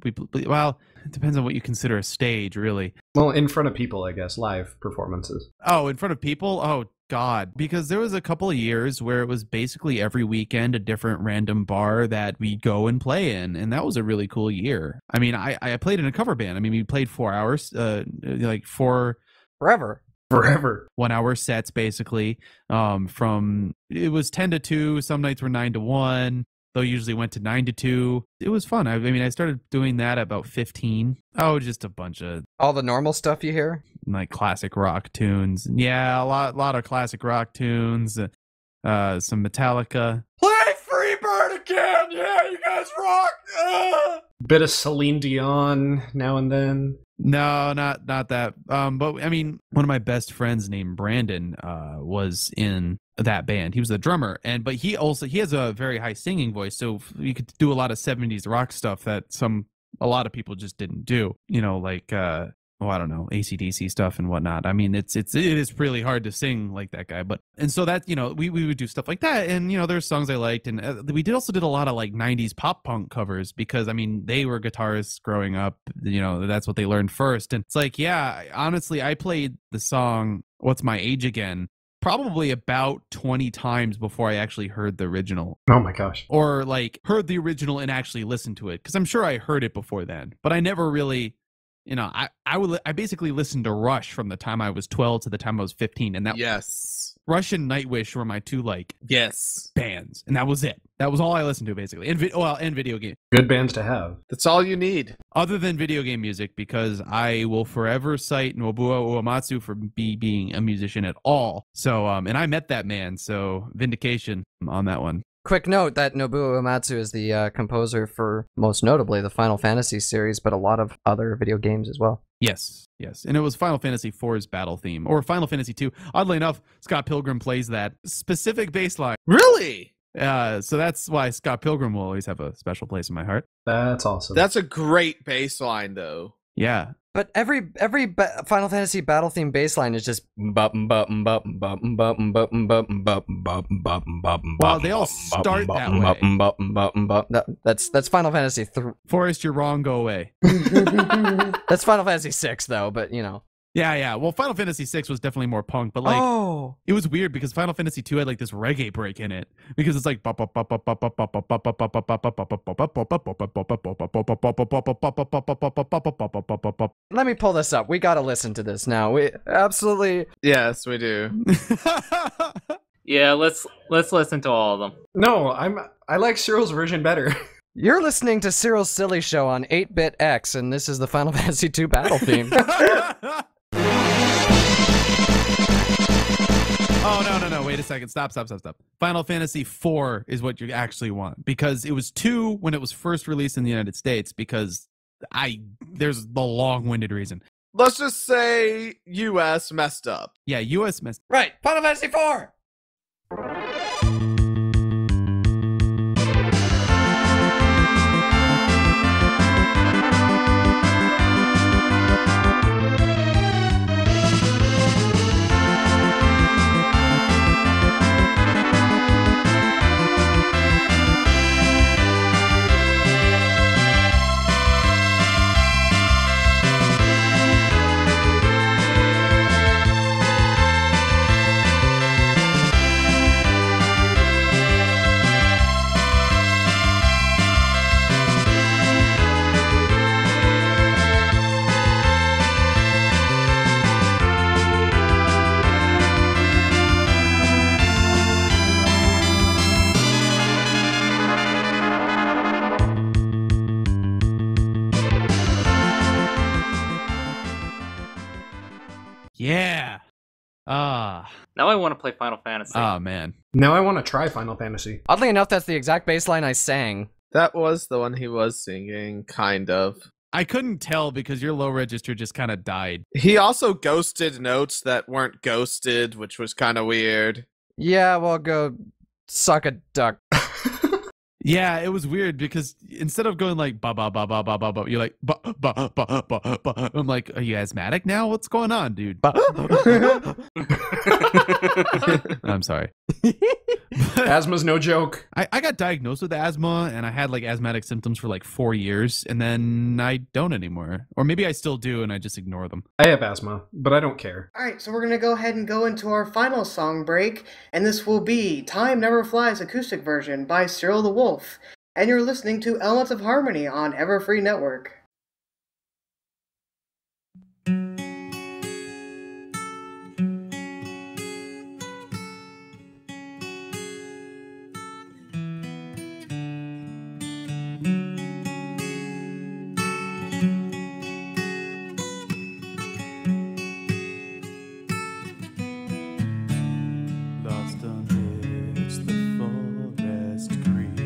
[SPEAKER 6] well, it depends on what you consider a stage, really.
[SPEAKER 2] Well, in front of people, I guess, live performances.
[SPEAKER 6] Oh, in front of people? Oh, God. Because there was a couple of years where it was basically every weekend a different random bar that we'd go and play in. And that was a really cool year. I mean, I played in a cover band. I mean, we played 4 hours, like 4...
[SPEAKER 4] Forever.
[SPEAKER 6] 1 hour sets, basically. From it was 10 to 2. Some nights were 9 to 1. Though usually went to 9 to 2. It was fun. I mean, I started doing that at about 15. Oh, just a bunch of
[SPEAKER 4] All the normal stuff you hear?
[SPEAKER 6] like classic rock tunes. Yeah, a lot of classic rock tunes. Some Metallica. Play Freebird again! Yeah, you guys rock!
[SPEAKER 2] Bit of Celine Dion now and then.
[SPEAKER 6] No, not that. But I mean, one of my best friends named Brandon was in that band. He was the drummer, but he has a very high singing voice, so you could do a lot of 70s rock stuff that a lot of people just didn't do. You know, like oh, I don't know, AC/DC stuff and whatnot. I mean, it is really hard to sing like that guy. But and so that, you know, we would do stuff like that, and you know, there's songs I liked, and we also did a lot of like '90s pop punk covers because I mean, they were guitarists growing up. You know, that's what they learned first, and it's like, yeah, honestly, I played the song "What's My Age Again" probably about 20 times before I actually heard the original.
[SPEAKER 2] Oh my gosh.
[SPEAKER 6] Or like heard the original and actually listened to it, because I'm sure I heard it before then, but I never really, you know, I basically listened to Rush from the time I was 12 to the time I was 15, and that Rush and Nightwish were my two like bands, and that was it. That was all I listened to basically, and video game.
[SPEAKER 2] Good bands to have.
[SPEAKER 3] That's all you need.
[SPEAKER 6] Other than video game music, because I will forever cite Nobuo Uematsu for being a musician at all. So, and I met that man, so vindication on that one.
[SPEAKER 4] Quick note that Nobuo Uematsu is the composer for, most notably, the Final Fantasy series, but a lot of other video games as well.
[SPEAKER 6] Yes. And it was Final Fantasy IV's battle theme, or Final Fantasy II. Oddly enough, Scott Pilgrim plays that specific bass line.
[SPEAKER 3] Really?
[SPEAKER 6] So that's why Scott Pilgrim will always have a special place in my heart.
[SPEAKER 2] That's awesome.
[SPEAKER 3] That's a great bass line, though.
[SPEAKER 6] Yeah.
[SPEAKER 4] But every Final Fantasy battle theme bassline is just
[SPEAKER 6] well, they all start that way.
[SPEAKER 4] That's Final Fantasy 3.
[SPEAKER 6] Forrest, you're wrong. Go away.
[SPEAKER 4] That's Final Fantasy 6 though, but you know.
[SPEAKER 6] Yeah. Well, Final Fantasy 6 was definitely more punk, but like, it was weird because Final Fantasy 2 had like this reggae break in it because it's like.
[SPEAKER 4] Let me pull this up. We gotta listen to this now. We absolutely.
[SPEAKER 3] Yes, we do.
[SPEAKER 1] Yeah, let's listen to all of them.
[SPEAKER 2] No, I like Cyril's version better.
[SPEAKER 4] You're listening to Cyril's Silly Show on 8-Bit X, and this is the Final Fantasy 2 battle theme.
[SPEAKER 6] Oh, no. Wait a second. Stop. Final Fantasy 4 is what you actually want, because it was 2 when it was first released in the United States, because there's the long-winded reason.
[SPEAKER 3] Let's just say US messed up.
[SPEAKER 6] Yeah, US messed up.
[SPEAKER 4] Right, Final Fantasy 4!
[SPEAKER 6] Yeah.
[SPEAKER 1] Now I want to play Final Fantasy.
[SPEAKER 6] Oh, man.
[SPEAKER 2] Now I want to try Final Fantasy.
[SPEAKER 4] Oddly enough, that's the exact bass line I sang.
[SPEAKER 3] That was the one he was singing, kind of.
[SPEAKER 6] I couldn't tell because your low register just kind of died.
[SPEAKER 3] He also ghosted notes that weren't ghosted, which was kind of weird.
[SPEAKER 4] Yeah, well, go suck a duck.
[SPEAKER 6] Yeah, it was weird because instead of going like ba ba ba ba ba ba ba, you're like ba ba ba ba ba. I'm like, are you asthmatic now? What's going on, dude? I'm sorry.
[SPEAKER 2] Asthma's no joke.
[SPEAKER 6] I got diagnosed with asthma, and I had like asthmatic symptoms for like 4 years, and then I don't anymore. Or maybe I still do, and I just ignore them.
[SPEAKER 2] I have asthma, but I don't care.
[SPEAKER 5] Alright, so we're going to go ahead and go into our final song break, and this will be Time Never Flies acoustic version by Cyril the Wolf. And you're listening to Elements of Harmony on Everfree Network.
[SPEAKER 6] Lost amidst the forest green,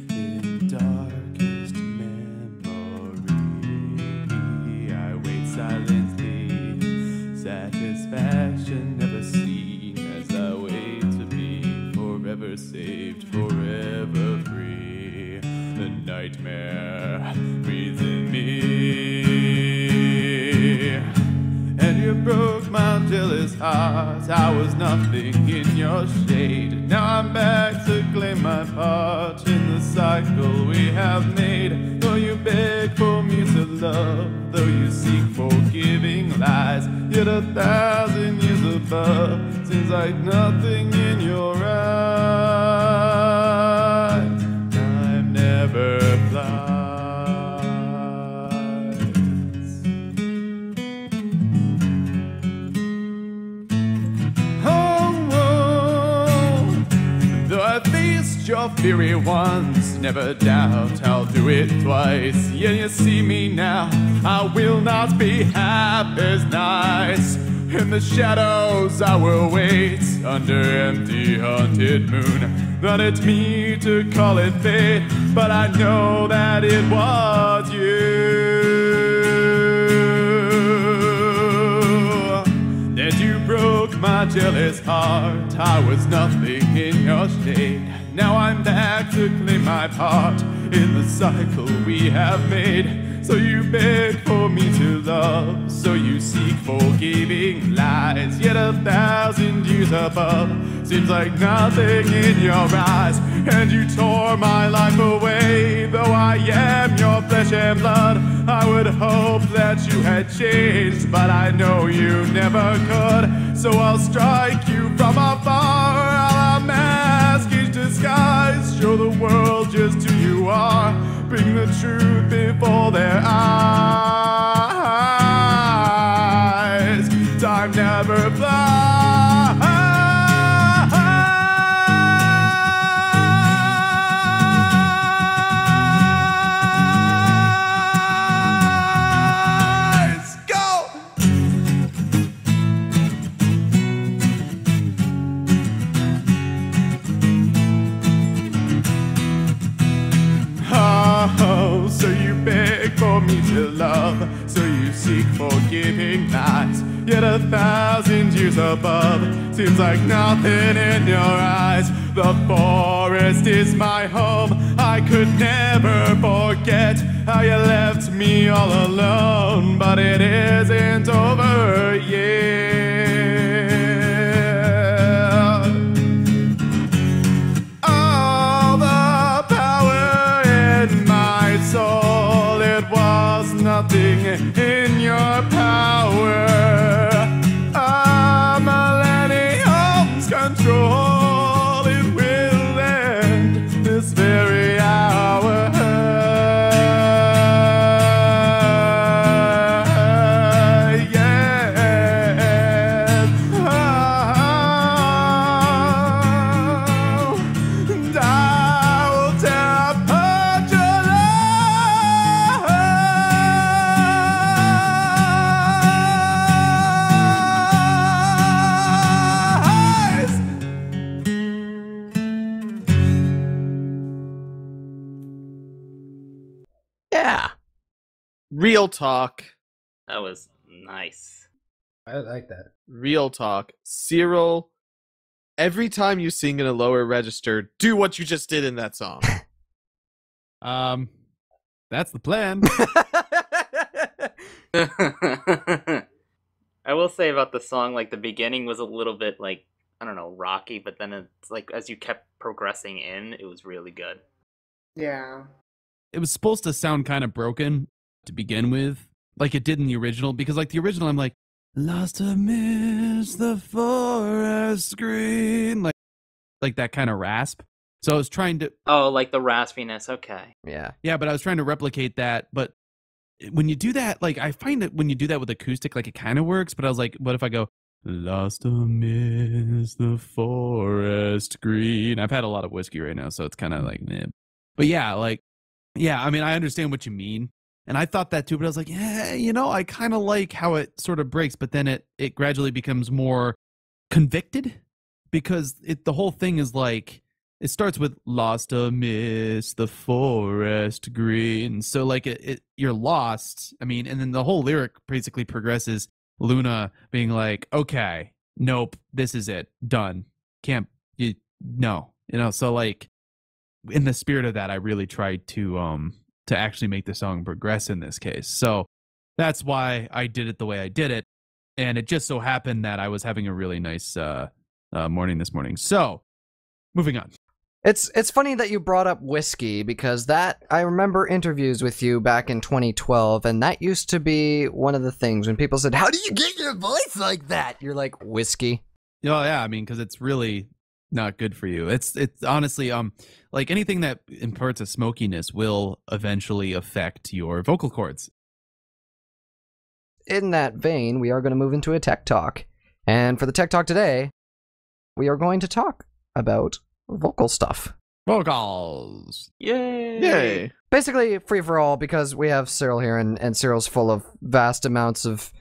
[SPEAKER 6] in darkest memory, I wait silently, satisfaction never seen, as I wait to be forever saved, forever free. The nightmare breathes in me. heart. I was nothing in your shade. Now I'm back to claim my part in the cycle we have made. Though you beg for me to love, though you seek forgiving lies, yet 1,000 years above seems like nothing in your eyes. Time never flies. Your fury once, never doubt I'll do it twice. Yeah, you see me now, I will not be half as nice. In the shadows I will wait, under empty haunted moon. Not it's me to call it fate, but I know that it was you. That you broke my jealous heart. I was nothing in your shade. Now I'm back to claim my part in the cycle we have made. So you beg for me to love, so you seek forgiving lies. Yet 1,000 years above seems like nothing in your eyes. And you tore my life away, though I am your flesh and blood. I would hope that you had changed, but I know you never could. So I'll strike you from afar, I'll unmask each disguise. Show the world just who you are, bring the truth before their eyes. Time never flies. Go! Oh, so you beg for me to love, so you seek forgiving lies. Yet 1,000 years above seems like nothing in your eyes. The forest is my home, I could never forget how you left me all alone, but it isn't over yet. All the power in my soul, it was nothing in your power. A millennium's control, it will end this very hour. Yes. Oh, and I will tear apart your lies.
[SPEAKER 4] Yeah.
[SPEAKER 3] Real talk.
[SPEAKER 1] That was nice.
[SPEAKER 2] I like that.
[SPEAKER 3] Real talk. Cyril, every time you sing in a lower register, do what you just did in that song.
[SPEAKER 6] That's the plan.
[SPEAKER 1] I will say about the song, like the beginning was a little bit like, I don't know, rocky, but then it's like as you kept progressing in, it was really good.
[SPEAKER 5] Yeah.
[SPEAKER 6] It was supposed to sound kind of broken to begin with, like it did in the original, because like the original, I'm like, lost amidst the forest green, like that kind of rasp. So I was trying to,
[SPEAKER 1] Oh, like the raspiness, okay.
[SPEAKER 4] Yeah.
[SPEAKER 6] yeah, but I was trying to replicate that. But when you do that, like I find that when you do that with acoustic, like it kind of works. But I was like, what if I go, lost amidst the forest green? I've had a lot of whiskey right now, so it's kind of like, meh. But yeah, like, yeah, I mean, I understand what you mean. And I thought that too, but I was like, yeah, you know, I kind of like how it sort of breaks, but then it gradually becomes more convicted, because the whole thing is like, it starts with lost amidst the forest green. So like you're lost. I mean, and then the whole lyric basically progresses Luna being like, okay, nope, this is it, done. No, you know, so like in the spirit of that, I really tried to actually make the song progress in this case. So that's why I did it the way I did it. And it just so happened that I was having a really nice morning this morning. So, moving on.
[SPEAKER 4] It's funny that you brought up whiskey, because that, I remember interviews with you back in 2012, and that used to be one of the things when people said, "How do you get your voice like that?" You're like, whiskey.
[SPEAKER 6] Oh yeah, I mean, because it's really not good for you. It's honestly like anything that imparts a smokiness will eventually affect your vocal cords.
[SPEAKER 4] In that vein, we are going to move into a tech talk. And for the tech talk today, we are going to talk about vocal stuff.
[SPEAKER 6] Vocals.
[SPEAKER 1] Yay!
[SPEAKER 3] Yay!
[SPEAKER 4] Basically, free for all, because we have Cyril here, and Cyril's full of vast amounts of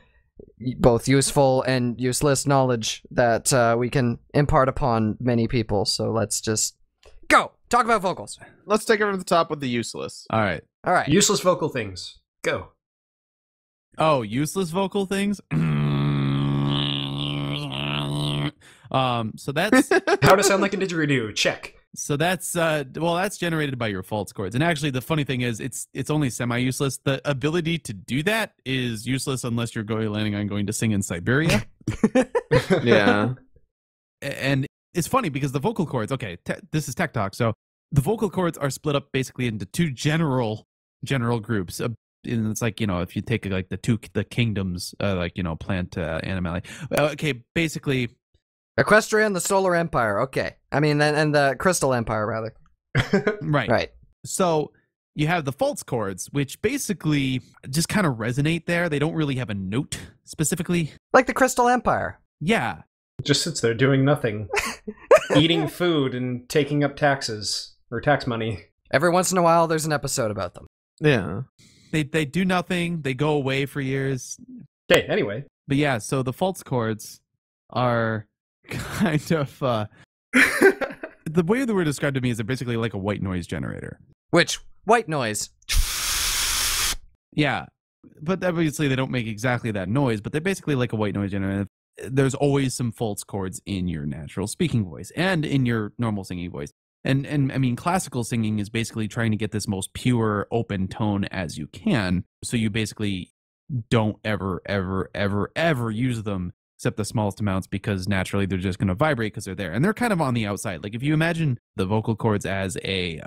[SPEAKER 4] both useful and useless knowledge that we can impart upon many people. So let's just go! Talk about vocals.
[SPEAKER 3] Let's take it from the top with the useless.
[SPEAKER 6] All right.
[SPEAKER 4] All right.
[SPEAKER 2] Useless vocal things. Go.
[SPEAKER 6] Oh, useless vocal things. So that's
[SPEAKER 2] How to sound like a didgeridoo. Check.
[SPEAKER 6] so that's well, that's generated by your false chords. And actually, the funny thing is, it's only semi-useless. The ability to do that is useless unless you're planning on going to sing in Siberia.
[SPEAKER 3] Yeah.
[SPEAKER 6] And it's funny because the vocal cords. Okay, this is tech talk. So the vocal cords are split up basically into two general groups. And it's like, if you take like the kingdoms, like plant, animal. Okay, basically.
[SPEAKER 4] Equestria and the Solar Empire. Okay. I mean, and the Crystal Empire, rather.
[SPEAKER 6] Right.
[SPEAKER 4] Right.
[SPEAKER 6] So you have the false chords, which basically just kind of resonate there. They don't really have a note specifically.
[SPEAKER 4] Like the Crystal Empire.
[SPEAKER 6] Yeah.
[SPEAKER 2] Just sits there doing nothing. Eating food and taking up taxes. Or tax money.
[SPEAKER 4] Every once in a while, there's an episode about them.
[SPEAKER 3] Yeah.
[SPEAKER 6] They do nothing. They go away for years.
[SPEAKER 2] Okay, anyway.
[SPEAKER 6] But yeah, so the false chords are kind of the way they were described to me is they're basically like a white noise generator.
[SPEAKER 4] Which, white noise.
[SPEAKER 6] Yeah. But obviously they don't make exactly that noise, but they're basically like a white noise generator. There's always some false chords in your natural speaking voice and in your normal singing voice. And I mean, classical singing is basically trying to get this most pure, open tone as you can. So you basically don't ever use them except the smallest amounts, because naturally they're just going to vibrate because they're there. And they're kind of on the outside. Like if you imagine the vocal cords as a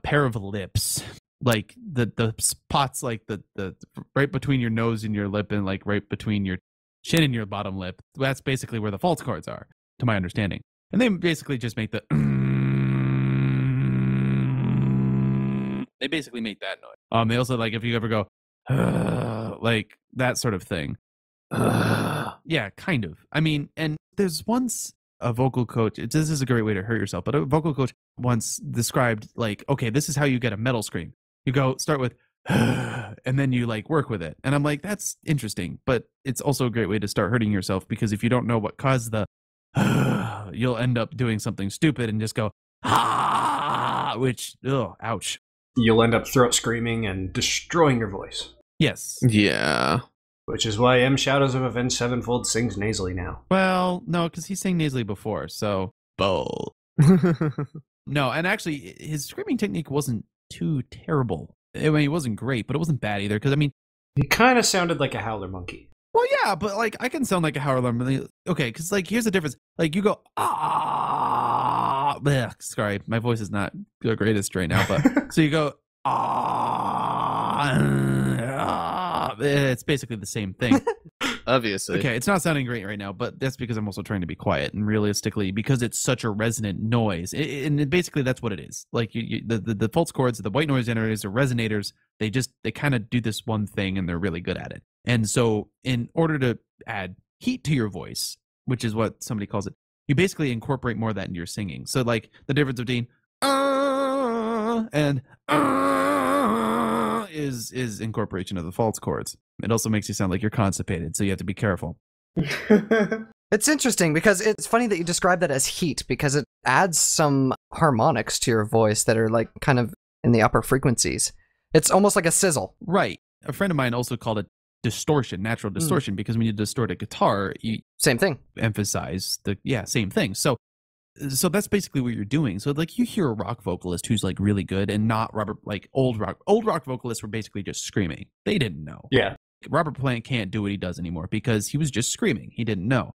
[SPEAKER 6] pair of lips, like the spots, like the right between your nose and your lip, and like right between your chin and your bottom lip, that's basically where the false chords are, to my understanding. And they basically just make the they basically make that noise. They also, like, if you ever go like that sort of thing. Yeah, kind of. I mean, and there's once a vocal coach, this is a great way to hurt yourself, but a vocal coach once described, like, okay, this is how you get a metal scream. You go start with and then you like work with it. And I'm like, that's interesting, but it's also a great way to start hurting yourself, because if you don't know what caused the you'll end up doing something stupid and just go which, ouch.
[SPEAKER 2] You'll end up throat screaming and destroying your voice.
[SPEAKER 6] Yes.
[SPEAKER 3] Yeah.
[SPEAKER 2] Which is why M. Shadows of Avenged Sevenfold sings nasally now.
[SPEAKER 6] Well, no, because he sang nasally before, so bold. No, and actually, his screaming technique wasn't too terrible. I mean, it wasn't great, but it wasn't bad either, because, I mean...
[SPEAKER 2] He kind of sounded like a howler monkey.
[SPEAKER 6] Well, yeah, but, like, I can sound like a howler monkey. Okay, because, like, here's the difference. Like, you go, bleh, sorry, my voice is not the greatest right now, but... So you go, it's basically the same thing.
[SPEAKER 3] Obviously.
[SPEAKER 6] Okay, it's not sounding great right now, but that's because I'm also trying to be quiet, and realistically, because it's such a resonant noise, and basically that's what it is. Like the false chords, the white noise generators, or resonators, they kind of do this one thing, and they're really good at it. And so, in order to add heat to your voice, which is what somebody calls it, you basically incorporate more of that into your singing. So, like the difference between and is incorporation of the false chords. It also makes you sound like you're constipated, so you have to be careful.
[SPEAKER 4] It's interesting because it's funny that you describe that as heat, because it adds some harmonics to your voice that are like kind of in the upper frequencies. It's almost like a sizzle. Right.
[SPEAKER 6] A friend of mine also called it distortion, natural distortion, because when you distort a guitar, you
[SPEAKER 4] same thing.
[SPEAKER 6] Emphasize same thing. So that's basically what you're doing. So like you hear a rock vocalist who's like really good, and not old rock vocalists were basically just screaming. They didn't know.
[SPEAKER 2] Yeah.
[SPEAKER 6] Robert Plant can't do what he does anymore because he was just screaming. He didn't know.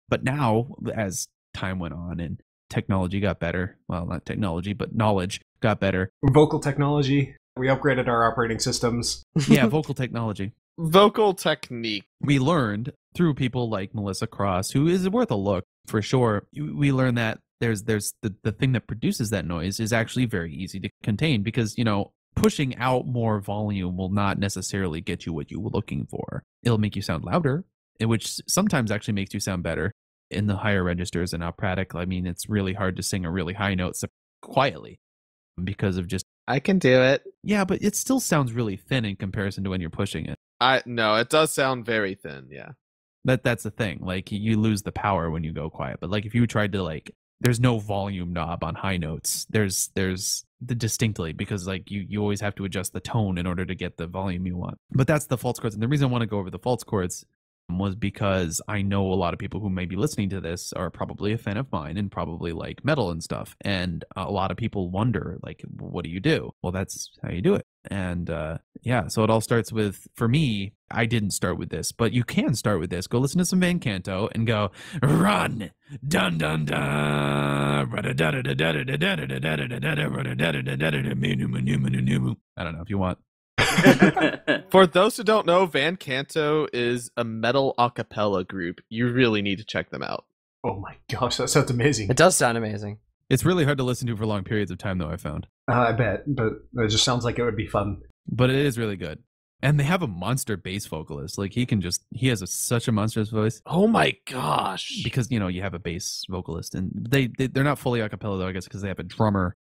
[SPEAKER 6] But now, as time went on and technology got better, well, not technology, but knowledge got better.
[SPEAKER 2] Vocal technology. We upgraded our operating systems.
[SPEAKER 6] Yeah, vocal technology.
[SPEAKER 3] Vocal technique.
[SPEAKER 6] We learned through people like Melissa Cross, who is worth a look for sure. We learned that there's the thing that produces that noise is actually very easy to contain because, you know, pushing out more volume will not necessarily get you what you were looking for. It'll make you sound louder, which sometimes actually makes you sound better in the higher registers and operatic. I mean, it's really hard to sing a really high note quietly because of just...
[SPEAKER 3] I can do it.
[SPEAKER 6] Yeah, but it still sounds really thin in comparison to when you're pushing it.
[SPEAKER 3] No, it does sound very thin, yeah.
[SPEAKER 6] That's the thing. Like, you lose the power when you go quiet. But like, if you tried to like... There's no volume knob on high notes. There's the distinctly, because like you always have to adjust the tone in order to get the volume you want. But that's the false chords. And the reason I want to go over the false chords was because I know a lot of people who may be listening to this are probably a fan of mine and probably like metal and stuff. And a lot of people wonder, like, what do you do? Well, that's how you do it. And yeah, so it all starts with, for me, I didn't start with this, but you can start with this. Go listen to some Van Canto and go, run, dun dun dun, I don't know if you want.
[SPEAKER 3] For those who don't know, Van Canto is a metal a cappella group. You really need to check them out.
[SPEAKER 2] Oh my gosh, that sounds amazing.
[SPEAKER 4] It does sound amazing.
[SPEAKER 6] It's really hard to listen to for long periods of time, though, I found.
[SPEAKER 2] I bet, but it just sounds like it would be fun.
[SPEAKER 6] But it is really good. And they have a monster bass vocalist. Like, he has such a monstrous voice.
[SPEAKER 3] Oh my gosh.
[SPEAKER 6] Because, you know, you have a bass vocalist. And they're not fully a cappella, though, I guess, because they have a drummer.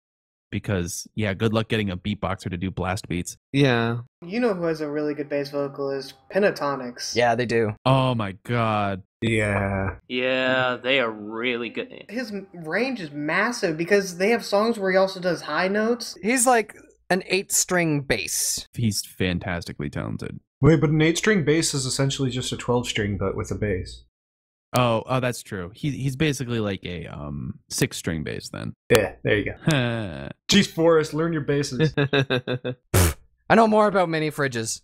[SPEAKER 6] Because, yeah, good luck getting a beatboxer to do blast beats.
[SPEAKER 3] Yeah.
[SPEAKER 5] You know who has a really good bass vocalist? Pentatonics.
[SPEAKER 4] Yeah, they do.
[SPEAKER 6] Oh my god.
[SPEAKER 2] Yeah.
[SPEAKER 1] Yeah, they are really good.
[SPEAKER 5] His range is massive because they have songs where he also does high notes.
[SPEAKER 4] He's like an 8-string bass.
[SPEAKER 6] He's fantastically talented.
[SPEAKER 2] Wait, but an 8-string bass is essentially just a 12-string, but with a bass.
[SPEAKER 6] Oh, that's true. He's basically like a 6-string bass then.
[SPEAKER 2] Yeah, there you go. Jeez, Forrest, learn your basses.
[SPEAKER 4] I know more about mini fridges.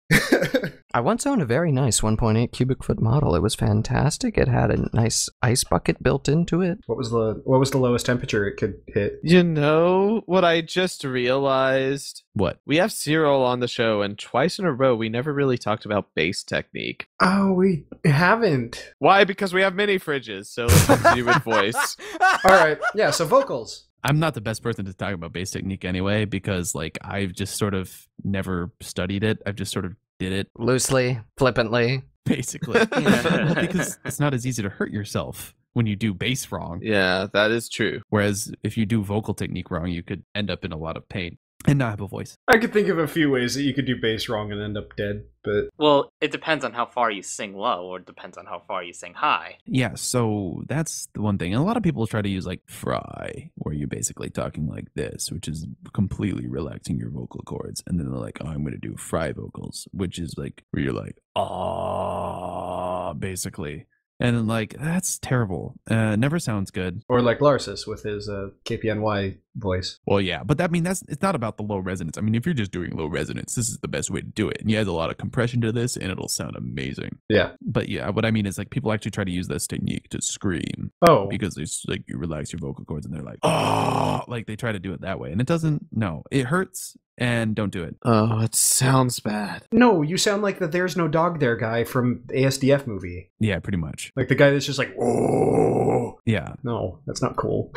[SPEAKER 4] I once owned a very nice 1.8 cubic foot model. It was fantastic. It had a nice ice bucket built into it.
[SPEAKER 2] What was the lowest temperature it could hit?
[SPEAKER 3] You know what I just realized?
[SPEAKER 6] What?
[SPEAKER 3] We have Cyril on the show, and twice in a row we never really talked about bass technique.
[SPEAKER 2] Oh, we haven't.
[SPEAKER 3] Why? Because we have mini fridges, so let's continue with voice.
[SPEAKER 2] All right, yeah, so vocals.
[SPEAKER 6] I'm not the best person to talk about bass technique anyway, because like I've just sort of never studied it. I've just sort of did it
[SPEAKER 4] Loosely, flippantly.
[SPEAKER 6] basically. Well, because it's not as easy to hurt yourself when you do bass wrong.
[SPEAKER 3] Yeah, that is true.
[SPEAKER 6] Whereas if you do vocal technique wrong, you could end up in a lot of pain and not have a voice.
[SPEAKER 2] I could think of a few ways that you could do bass wrong and end up dead, but...
[SPEAKER 1] Well, it depends on how far you sing low, or it depends on how far you sing high.
[SPEAKER 6] Yeah, so that's the one thing. And a lot of people try to use like fry, where you're basically talking like this, which is completely relaxing your vocal cords. And then they're like, oh, I'm going to do fry vocals, which is like where you're like, ah, basically. And then, like, that's terrible. Never sounds good.
[SPEAKER 2] Or like Larsis with his KPNY voice.
[SPEAKER 6] Well, yeah, but it's not about the low resonance. I mean, if you're just doing low resonance, this is the best way to do it. And you add a lot of compression to this, and it'll sound amazing.
[SPEAKER 2] Yeah.
[SPEAKER 6] But yeah, what I mean is, like, people actually try to use this technique to scream.
[SPEAKER 2] Oh.
[SPEAKER 6] Because it's like you relax your vocal cords, and they're like, oh, like they try to do it that way, and it doesn't. No, it hurts. And don't do it.
[SPEAKER 3] Oh, it sounds bad.
[SPEAKER 2] No, you sound like the There's No Dog There guy from the ASDF movie.
[SPEAKER 6] Yeah, pretty much.
[SPEAKER 2] Like the guy that's just like, oh.
[SPEAKER 6] Yeah.
[SPEAKER 2] No, that's not cool.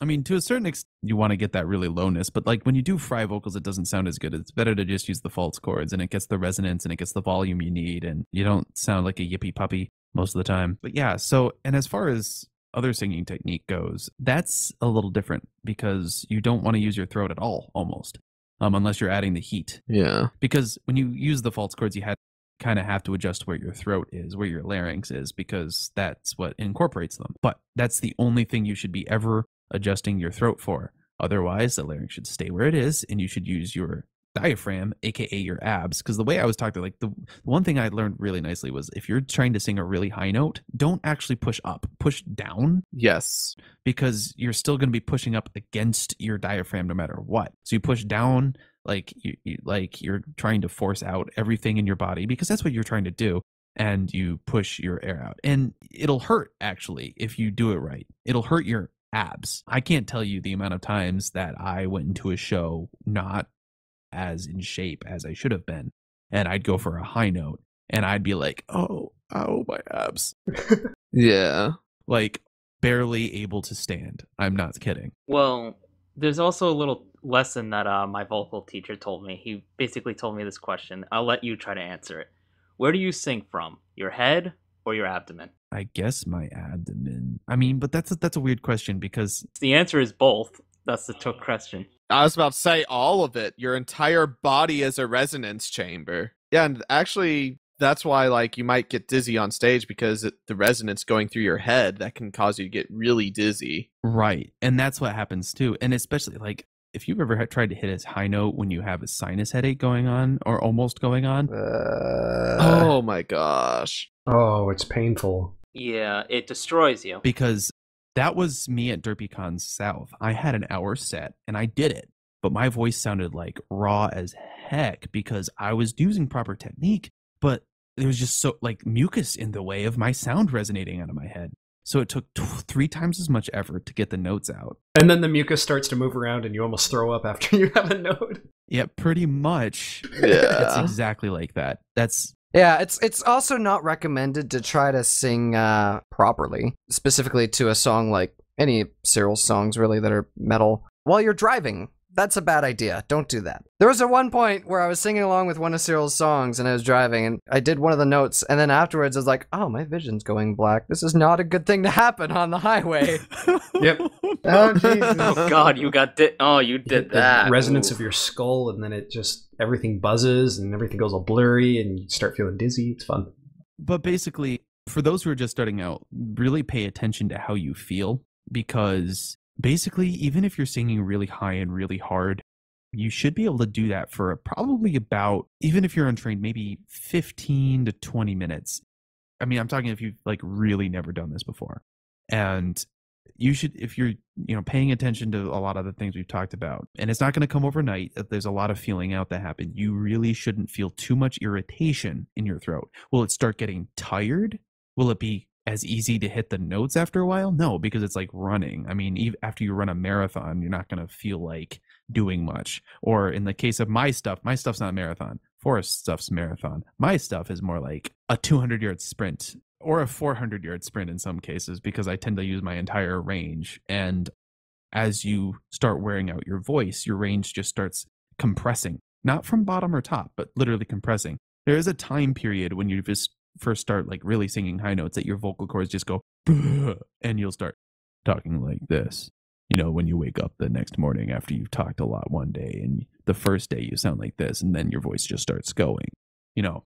[SPEAKER 6] I mean, to a certain extent, you want to get that really lowness, but like when you do fry vocals, it doesn't sound as good. It's better to just use the false chords, and it gets the resonance, and it gets the volume you need, and you don't sound like a yippee puppy most of the time. But yeah, so, and as far as other singing technique goes, that's a little different because you don't want to use your throat at all, almost. Unless you're adding the heat.
[SPEAKER 3] Yeah.
[SPEAKER 6] Because when you use the false chords, you kind of have to adjust where your throat is, where your larynx is, because that's what incorporates them. But that's the only thing you should be ever adjusting your throat for. Otherwise, the larynx should stay where it is, and you should use your diaphragm, aka your abs. Because the way I was talking, like the one thing I learned really nicely was if you're trying to sing a really high note, don't actually push up, push down.
[SPEAKER 3] Yes.
[SPEAKER 6] Because you're still going to be pushing up against your diaphragm no matter what. So you push down like like you're trying to force out everything in your body, because that's what you're trying to do, and you push your air out, and it'll hurt actually if you do it right. It'll hurt your abs. I can't tell you the amount of times that I went into a show not as in shape as I should have been, and I'd go for a high note and I'd be like, oh my abs.
[SPEAKER 3] Yeah.
[SPEAKER 6] Like barely able to stand. I'm not kidding.
[SPEAKER 1] Well, there's also a little lesson that my vocal teacher told me. He basically told me this question. I'll let you try to answer it. Where do you sing from? Your head or your abdomen?
[SPEAKER 6] I guess my abdomen. I mean, but that's a weird question, because
[SPEAKER 1] The answer is both. That's the trick question.
[SPEAKER 3] I was about to say all of it. Your entire body is a resonance chamber. Yeah, and actually, that's why like you might get dizzy on stage, because the resonance going through your head, that can cause you to get really dizzy.
[SPEAKER 6] right, and that's what happens too. And especially like if you've ever tried to hit a high note when you have a sinus headache going on or almost going on.
[SPEAKER 3] Oh my gosh.
[SPEAKER 2] Oh, it's painful.
[SPEAKER 1] Yeah, it destroys you.
[SPEAKER 6] Because that was me at DerpyCon South. I had an hour set and I did it, but my voice sounded like raw as heck because I was using proper technique, but there was just so like mucus in the way of my sound resonating out of my head. So it took 3 times as much effort to get the notes out.
[SPEAKER 2] And then the mucus starts to move around and you almost throw up after you have a note.
[SPEAKER 6] Yeah, pretty much.
[SPEAKER 3] Yeah.
[SPEAKER 6] It's exactly like that.
[SPEAKER 4] Yeah, it's also not recommended to try to sing properly, specifically to a song like any Cyril's songs really that are metal, while you're driving. That's a bad idea. Don't do that. There was one point where I was singing along with one of Cyril's songs and I was driving and I did one of the notes, and then afterwards I was like, oh, my vision's going black. This is not a good thing to happen on the highway.
[SPEAKER 2] Yep.
[SPEAKER 5] Oh, Jesus.
[SPEAKER 1] Oh God, you got you did
[SPEAKER 2] The
[SPEAKER 1] that.
[SPEAKER 2] resonance
[SPEAKER 1] Ooh.
[SPEAKER 2] of your skull, and then it just, everything buzzes and everything goes all blurry and you start feeling dizzy. It's fun.
[SPEAKER 6] But basically, for those who are just starting out, really pay attention to how you feel, because basically, even if you're singing really high and really hard, you should be able to do that for probably about, even if you're untrained, maybe 15 to 20 minutes. I mean, I'm talking if you've like really never done this before. And you should, if you're, paying attention to a lot of the things we've talked about, and it's not going to come overnight, there's a lot of feeling out that happen. You really shouldn't feel too much irritation in your throat. Will it start getting tired? Will it be as easy to hit the notes after a while? No, because it's like running. I mean, even after you run a marathon, you're not going to feel like doing much. Or in the case of my stuff's not a marathon. Forrest's stuff's marathon. My stuff is more like a 200-yard sprint or a 400-yard sprint in some cases, because I tend to use my entire range. And as you start wearing out your voice, your range just starts compressing, not from bottom or top, but literally compressing. There is a time period when you just first start like really singing high notes that your vocal cords just go and you'll start talking like this. When you wake up the next morning after you've talked a lot one day, and the first day you sound like this, and then your voice just starts going.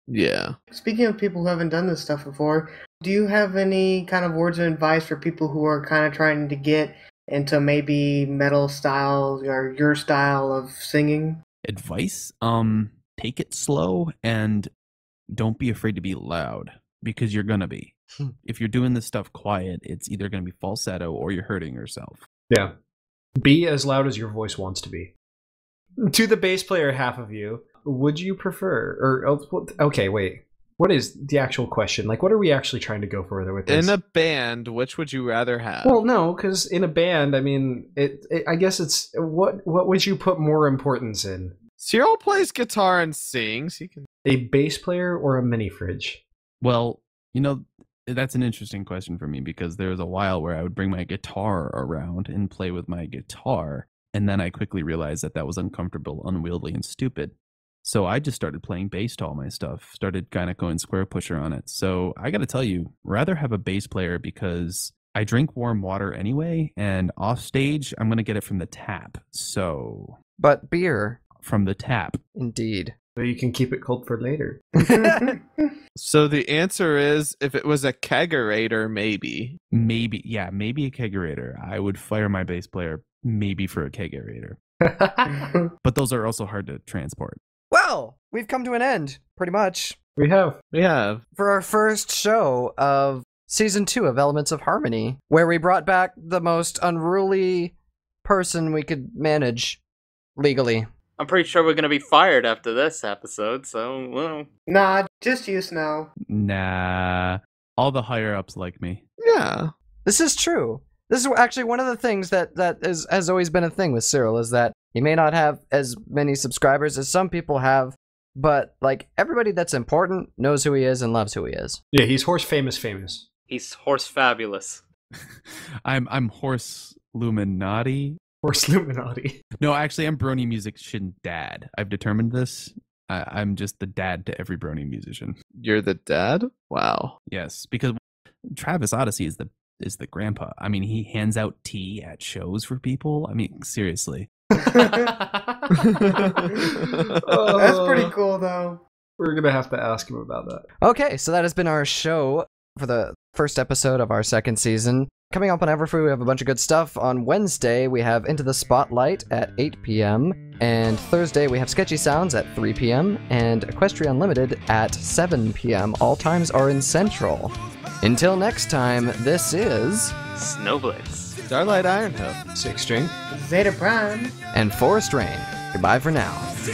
[SPEAKER 3] Yeah.
[SPEAKER 5] Speaking of people who haven't done this stuff before, do you have any kind of words of advice for people who are kind of trying to get into maybe metal style or your style of singing?
[SPEAKER 6] Advice? Take it slow and don't be afraid to be loud, because you're gonna be. If you're doing this stuff quiet, it's either gonna be falsetto or you're hurting yourself.
[SPEAKER 2] Yeah. Be as loud as your voice wants to be. To the bass player half of you, would you prefer, okay, wait. What is the actual question? Like, what are we actually trying to go further with this?
[SPEAKER 3] In a band, which would you rather have?
[SPEAKER 2] Well, no, because in a band, I mean, I guess it's, what would you put more importance in?
[SPEAKER 3] Cyril plays guitar and sings. He can.
[SPEAKER 2] A bass player or a mini fridge?
[SPEAKER 6] Well, that's an interesting question for me, because there was a while where I would bring my guitar around and play with my guitar, and then I quickly realized that was uncomfortable, unwieldy, and stupid. So I just started playing bass to all my stuff, started kind of going square pusher on it. So I got to tell you, rather have a bass player, because I drink warm water anyway, and off stage, I'm going to get it from the tap. So.
[SPEAKER 4] But beer.
[SPEAKER 6] From the tap.
[SPEAKER 4] Indeed.
[SPEAKER 2] So you can keep it cold for later.
[SPEAKER 3] So the answer is, if it was a kegerator, maybe.
[SPEAKER 6] Maybe a kegerator. I would fire my bass player maybe for a kegerator. But those are also hard to transport.
[SPEAKER 4] Well, we've come to an end, pretty much.
[SPEAKER 2] We have.
[SPEAKER 4] For our first show of Season 2 of Elements of Harmony, where we brought back the most unruly person we could manage legally.
[SPEAKER 1] I'm pretty sure we're gonna be fired after this episode, so, well...
[SPEAKER 5] Nah, just you, Snow.
[SPEAKER 6] Nah. All the higher ups like me.
[SPEAKER 3] Yeah.
[SPEAKER 4] This is true. This is actually one of the things that has always been a thing with Cyril, is that he may not have as many subscribers as some people have, but like everybody that's important knows who he is and loves who he is.
[SPEAKER 2] Yeah, he's horse famous.
[SPEAKER 1] He's horse fabulous.
[SPEAKER 6] I'm horse Illuminati.
[SPEAKER 2] Horse Illuminati.
[SPEAKER 6] No, actually, I'm Brony musician dad. I've determined this. I'm just the dad to every Brony musician.
[SPEAKER 3] You're the dad? Wow.
[SPEAKER 6] Yes, because Travis Odyssey is the grandpa. I mean, he hands out tea at shows for people. I mean, seriously.
[SPEAKER 5] That's pretty cool, though.
[SPEAKER 2] We're gonna have to ask him about that.
[SPEAKER 4] Okay, so that has been our show for the first episode of our second season. Coming up on Everfree, we have a bunch of good stuff. On Wednesday, we have Into the Spotlight at 8 p.m. And Thursday, we have Sketchy Sounds at 3 p.m. and Equestria Unlimited at 7 p.m. All times are in Central. Until next time, this is...
[SPEAKER 1] Snowblades.
[SPEAKER 3] Starlight Ironhoof.
[SPEAKER 2] Six string.
[SPEAKER 5] Zeta Prime.
[SPEAKER 4] and Forest Rain. Goodbye for now.
[SPEAKER 7] See